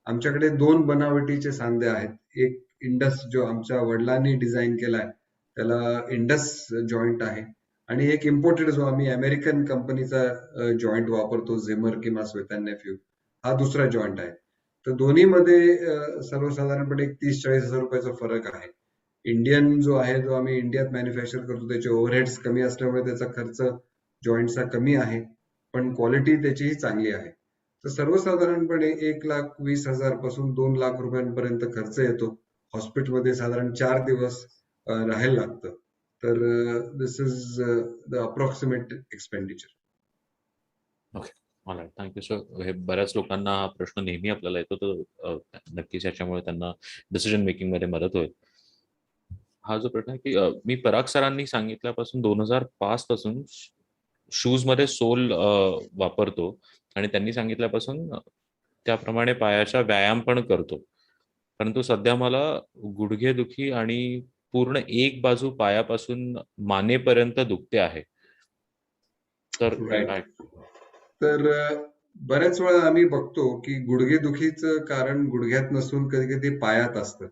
आमच्याकडे 2 बनावटीचे सांधे आहेत. एक इंडस जो आमच्या वडिलांनी डिझाईन केलाय, त्याला इंडस जॉईंट आहे, आणि एक इम्पोर्टेड जो आम्ही अमेरिकन कंपनीचा जॉईंट वापरतो, झेमर किंवा स्मिथ अँड नेफ्यू, हा दुसरा जॉईंट आहे. तर दोन्हीमध्ये सर्वसाधारणपणे 30-40,000 रुपयाचा फरक आहे. इंडियन जो आहे, जो आम्ही इंडियात मॅन्युफॅक्चर करतो, त्याचे ओव्हरहेड्स कमी असल्यामुळे त्याचा खर्च जॉईंटचा कमी आहे, पण क्वालिटी त्याचीही चांगली आहे. तर सर्वसाधारणपणे 1,20,000 पासून 2,00,000 रुपयांपर्यंत खर्च येतो. हॉस्पिटलमध्ये साधारण 4 दिवस राहायला लागतं. तर दिस इज द अप्रॉक्सिमेट एक्सपेंडिचर. मला थँक्यू सर. हे बऱ्याच लोकांना हा प्रश्न नेहमी आपल्याला येतो, तर नक्कीच याच्यामुळे त्यांना डिसिजन मेकिंग मध्ये मदत होईल. हा जो प्रश्न आहे की मी पराग सरांनी सांगितल्यापासून 2005 पासून शूज मध्ये सोल वापरतो आणि त्यांनी सांगितल्यापासून त्याप्रमाणे पायाचा व्यायाम पण करतो, परंतु सध्या मला गुडघेदुखी आणि पूर्ण एक बाजू पायापासून मानेपर्यंत दुखते आहे. तर राईट. तर बऱ्याच वेळा आम्ही बघतो की गुडघेदुखीचं कारण गुडघ्यात नसून कधी कधी पायात असतं.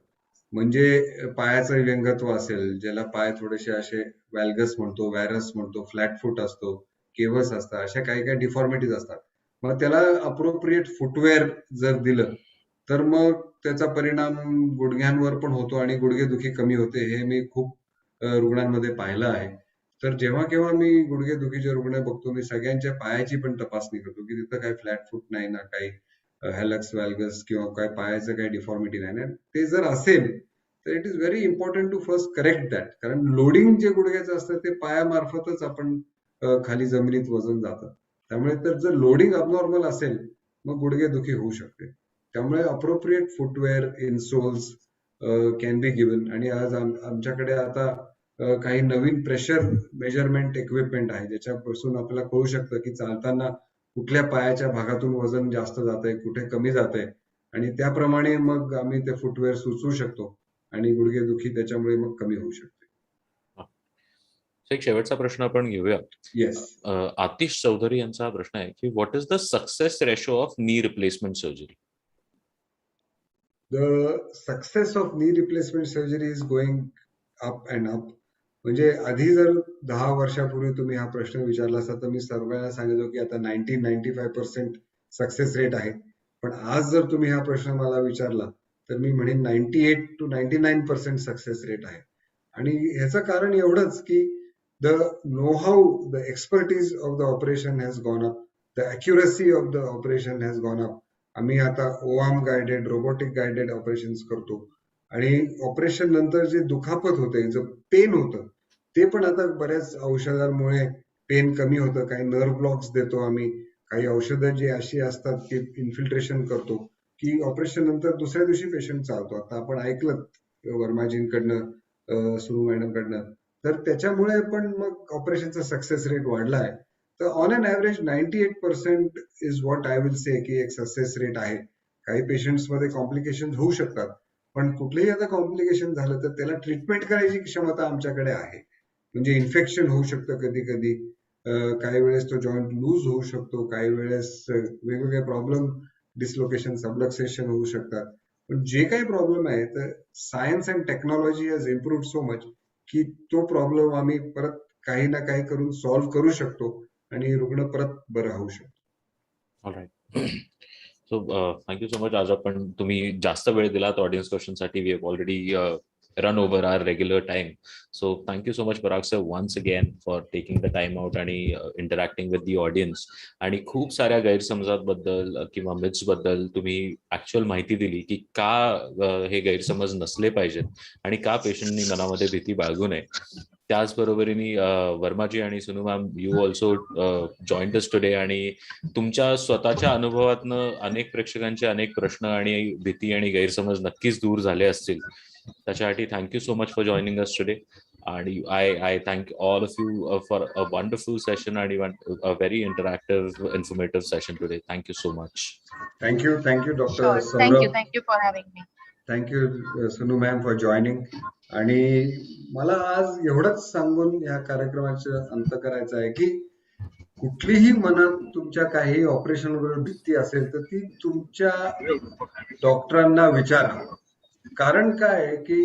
म्हणजे पायाचं व्यंगत्व असेल, ज्याला पाय थोडेसे असे व्हॅल्गस म्हणतो, वॅरस म्हणतो, फ्लॅट फूट असतो, केवस असतात, अशा काही काही डिफॉर्मिटीज असतात. मग त्याला अप्रोप्रिएट फुटवेअर जर दिलं तर मग त्याचा परिणाम गुडघ्यांवर पण होतो आणि गुडघेदुखी कमी होते. हे मी खूप रुग्णांमध्ये पाहिलं आहे. तर जेव्हा केव्हा मी गुडघेदुखीचे रुग्ण बघतो, मी सगळ्यांच्या पायाची पण तपासणी करतो की तिथं काही फ्लॅट फूट नाही ना, काही हॅलक्स व्हॅल्गस किंवा काय पायाचं काही डिफॉर्मिटी नाही ना. ते जर असेल तर it is very important to first correct that. कारण लोडिंग जे गुडघ्याचं असतं ते पायामार्फतच आपण खाली जमिनीत वजन जातं. त्यामुळे तर जर लोडिंग अबनॉर्मल असेल मग गुडघेदुखी होऊ शकते. त्यामुळे appropriate footwear, insoles can be given. आणि आज आमच्याकडे आता काही नवीन प्रेशर मेजरमेंट इक्विपमेंट आहे, ज्याच्यापासून आपल्याला कळू शकतं की चालताना कुठल्या पायाच्या भागातून वजन जास्त जातंय, कुठे कमी जातंय, आणि त्याप्रमाणे मग आम्ही ते फुटवेअर सुचवू शकतो आणि गुडघेदुखी त्याच्यामुळे मग कमी होऊ शकते. एक शेवटचा प्रश्न आपण घेऊया. येस. आतिश चौधरी यांचा प्रश्न आहे की what is the success ratio of knee replacement surgery? The success of knee replacement surgery is going up and up. म्हणजे आधी जर 10 वर्षापूर्वी तुम्ही हा प्रश्न विचारला असता तर मी सर्वांना सांगितलं की आता 90-95% सक्सेस रेट आहे. पण आज जर तुम्ही हा प्रश्न मला विचारला तर मी म्हणेन 98-99% सक्सेस रेट आहे. आणि ह्याचं कारण एवढंच की the know how, the expertise of the operation has gone up, the accuracy of the operation has gone up. आम्ही आता ओआर्म गायडेड, रोबोटिक गायडेड ऑपरेशन करतो. आणि ऑपरेशन नंतर जे दुखापत होते, जे पेन होतं, ते पण आता बऱ्याच औषधांमुळे पेन कमी होतं. काही नर्व ब्लॉक्स देतो आम्ही, काही औषधं जी अशी असतात की इन्फिल्ट्रेशन करतो की ऑपरेशन नंतर दुसऱ्या दिवशी पेशंट चालतो. आता आपण ऐकलं वर्माजींकडनं, सुरू मॅडम कडनं, तर त्याच्यामुळे पण मग ऑपरेशनचा सक्सेस रेट वाढलाय. तर on an average 98% is what I will say की एक सक्सेस रेट आहे. काही पेशंट्स मध्ये कॉम्प्लिकेशन होऊ शकतात, पण कुठलेही आता कॉम्प्लिकेशन झालं तर त्याला ट्रीटमेंट करायची क्षमता आमच्याकडे आहे. म्हणजे इन्फेक्शन होऊ शकतं कधी कधी, काही वेळेस तो जॉईंट लूज होऊ शकतो, काही वेळेस वेगवेगळे प्रॉब्लेम, डिस्लोकेशन, सबलक्सेशन होऊ शकतात. पण जे काही प्रॉब्लेम आहे तर science and technology has improved so much की तो प्रॉब्लेम आम्ही परत काही ना काही करून सॉल्व्ह करू शकतो आणि रुग्ण परत बरा होऊ शकतो. Alright. So thank you so much. आज आपण तुम्ही जास्त वेळ दिलात ऑडियन्स क्वेश्चनसाठी. We have already run over our regular time. So thank you so much Parag sir once again for taking the time out आणि interacting with the audience. आणि खूप साऱ्या गैरसमजांबद्दल किंवा मिथ्स बद्दल तुम्ही ऍक्च्युअल माहिती दिली की का हे गैरसमज नसले पाहिजेत आणि का पेशंटनी मनामध्ये भीती बाळगू नये. त्याचबरोबरीने वर्माजी आणि सुनू ma'am, you also joined us today आणि तुमच्या स्वतःच्या अनुभवातनं अनेक प्रेक्षकांचे अनेक प्रश्न आणि भीती आणि गैरसमज नक्कीच दूर झाले असतील. त्याच्यासाठी thank you so much for joining us today. आणि I thank all of you for a wonderful session आणि a very interactive informative session today. Thank you so much. Thank you doctor Sure. Saurabh. Thank you for having me. Thank you Sonu ma'am for joining. आणि मला आज एवढंच सांगून या कार्यक्रमाचा अंत करायचा आहे की कुठलीही मनात तुमच्या काही ऑपरेशन वगैरे भीती असेल तर ती तुमच्या डॉक्टरांना विचारा. कारण काय आहे की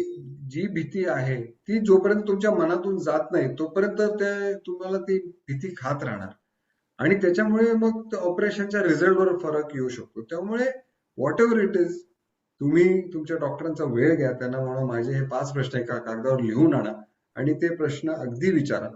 जी भीती आहे ती जोपर्यंत तुमच्या मनातून जात नाही तोपर्यंत ते तुम्हाला ती भीती खात राहणार आणि त्याच्यामुळे मग ऑपरेशनच्या रिझल्टवर फरक येऊ शकतो. त्यामुळे व्हॉट एव्हर इट इज, तुम्ही तुमच्या डॉक्टरांचा वेळ घ्या, त्यांना म्हणा माझे हे 5 प्रश्न एका कागदावर लिहून आणा आणि ते प्रश्न अगदी विचारा.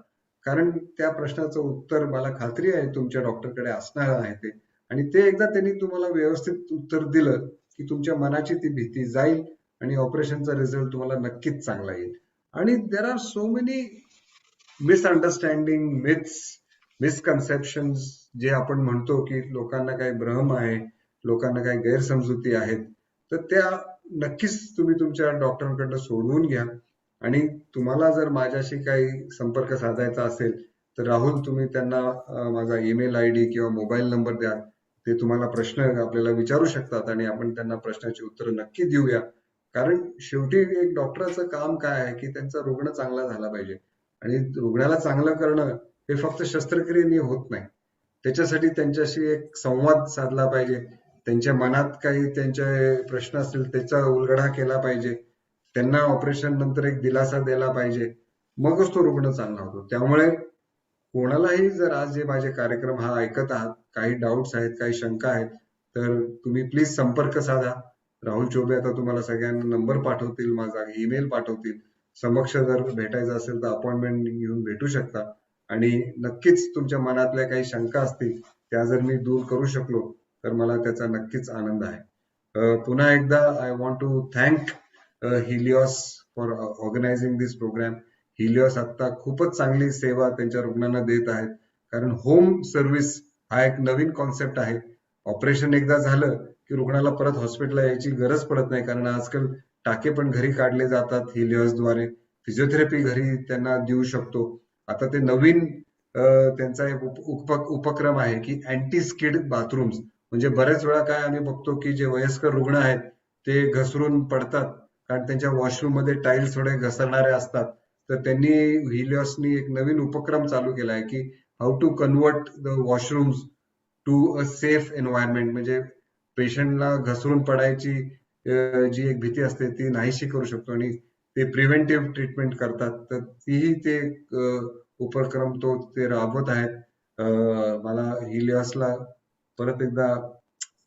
कारण त्या प्रश्नाचं उत्तर मला खात्री आहे तुमच्या डॉक्टरकडे असणार आहे ते. आणि ते एकदा त्यांनी तुम्हाला व्यवस्थित उत्तर दिलं की तुमच्या मनाची ती भीती जाईल आणि ऑपरेशनचा रिझल्ट तुम्हाला नक्कीच चांगला येईल. आणि there are so many misunderstanding, myths, misconceptions जे आपण म्हणतो की लोकांना काही भ्रम आहे, लोकांना काही गैरसमजुती आहेत, तर त्या नक्कीच तुम्ही तुमच्या डॉक्टरांकडनं सोडवून घ्या. आणि तुम्हाला जर माझ्याशी काही संपर्क साधायचा असेल तर राहुल, तुम्ही त्यांना माझा ईमेल आयडी किंवा मोबाईल नंबर द्या. ते तुम्हाला प्रश्न आपल्याला विचारू शकतात आणि आपण त्यांना प्रश्नाची उत्तरं नक्की देऊया. कारण शेवटी एक डॉक्टराचं काम काय आहे की त्यांचा रुग्ण चांगला झाला पाहिजे आणि रुग्णाला चांगलं करणं हे फक्त शस्त्रक्रियेने होत नाही. त्याच्यासाठी त्यांच्याशी एक संवाद साधला पाहिजे, त्यांच्या मनात काही त्यांचे प्रश्न असतील त्याचा उलगडा केला पाहिजे, त्यांना ऑपरेशन नंतर एक दिलासा द्यायला पाहिजे, मगच तो रुग्ण चांगला होतो. त्यामुळे कोणालाही जर आज जे माझे कार्यक्रम हा ऐकत आहात, काही डाऊट्स आहेत, काही शंका आहेत, तर तुम्ही प्लीज संपर्क साधा. राहुल चौबे आता तुम्हाला सगळ्यांना नंबर पाठवतील, माझा ईमेल पाठवतील. समक्ष जर भेटायचं असेल तर अपॉइंटमेंट घेऊन भेटू शकता. आणि नक्कीच तुमच्या मनातल्या काही शंका असतील त्या जर मी दूर करू शकलो तर मला त्याचा नक्कीच आनंद आहे. पुन्हा एकदा I want to thank Helios for organising this programme. Helios आता खूपच चांगली सेवा त्यांच्या रुग्णांना देत आहेत. कारण होम सर्व्हिस हा एक नवीन कॉन्सेप्ट आहे. ऑपरेशन एकदा झालं की रुग्णाला परत हॉस्पिटलला यायची गरज पडत नाही, कारण आजकाल टाके पण घरी काढले जातात हिलिओसद्वारे. फिजिओथेरपी घरी त्यांना देऊ शकतो. आता ते नवीन त्यांचा एक उपक्रम आहे की अँटी स्किड बाथरूम्स. म्हणजे बऱ्याच वेळा काय आम्ही बघतो की जे वयस्कर रुग्ण आहेत ते घसरून पडतात कारण त्यांच्या वॉशरूम मध्ये टाईल्स थोडे घसरणारे असतात. तर त्यांनी हिलिओसनी एक नवीन उपक्रम चालू केला आहे की how to convert the washrooms to a safe environment. म्हणजे पेशंटला घसरून पडायची जी एक भीती असते ती नाहीशी करू शकतो आणि ते प्रिव्हेंटिव्ह ट्रीटमेंट करतात. तर तीही ते उपक्रम ते राबवत आहेत. मला हिलिओसला परत एकदा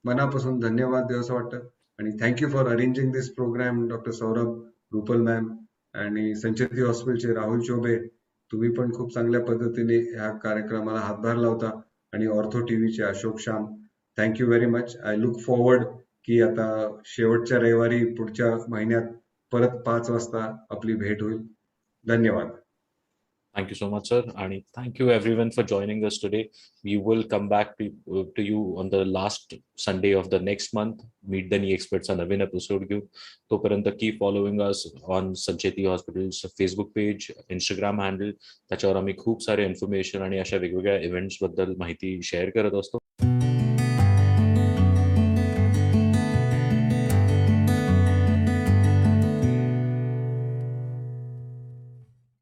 मनापासून धन्यवाद द्यावंसं वाटतं आणि thank you for arranging this programme doctor Saurabh, Rupal ma'am आणि संचेती हॉस्पिटलचे राहुल चौबे. तुम्ही पण खूप चांगल्या पद्धतीने ह्या कार्यक्रमाला हातभार लावता आणि ऑर्थो टीव्हीचे Ashok Shyam, thank you very much. I look forward की आता शेवटच्या रविवारी पुढच्या महिन्यात परत 5 वाजता आपली भेट होईल. धन्यवाद. Thank you so much, sir. And thank you everyone for joining us today. We will come back to you on the last Sunday of the next month. Meet the knee experts on Naveen episode घेऊ. तोपर्यंत keep following us on Sancheti hospitals Facebook page, Instagram handle. त्याच्यावर आम्ही खूप सारे information आणि अशा वेगवेगळ्या events बद्दल माहिती शेअर करत असतो.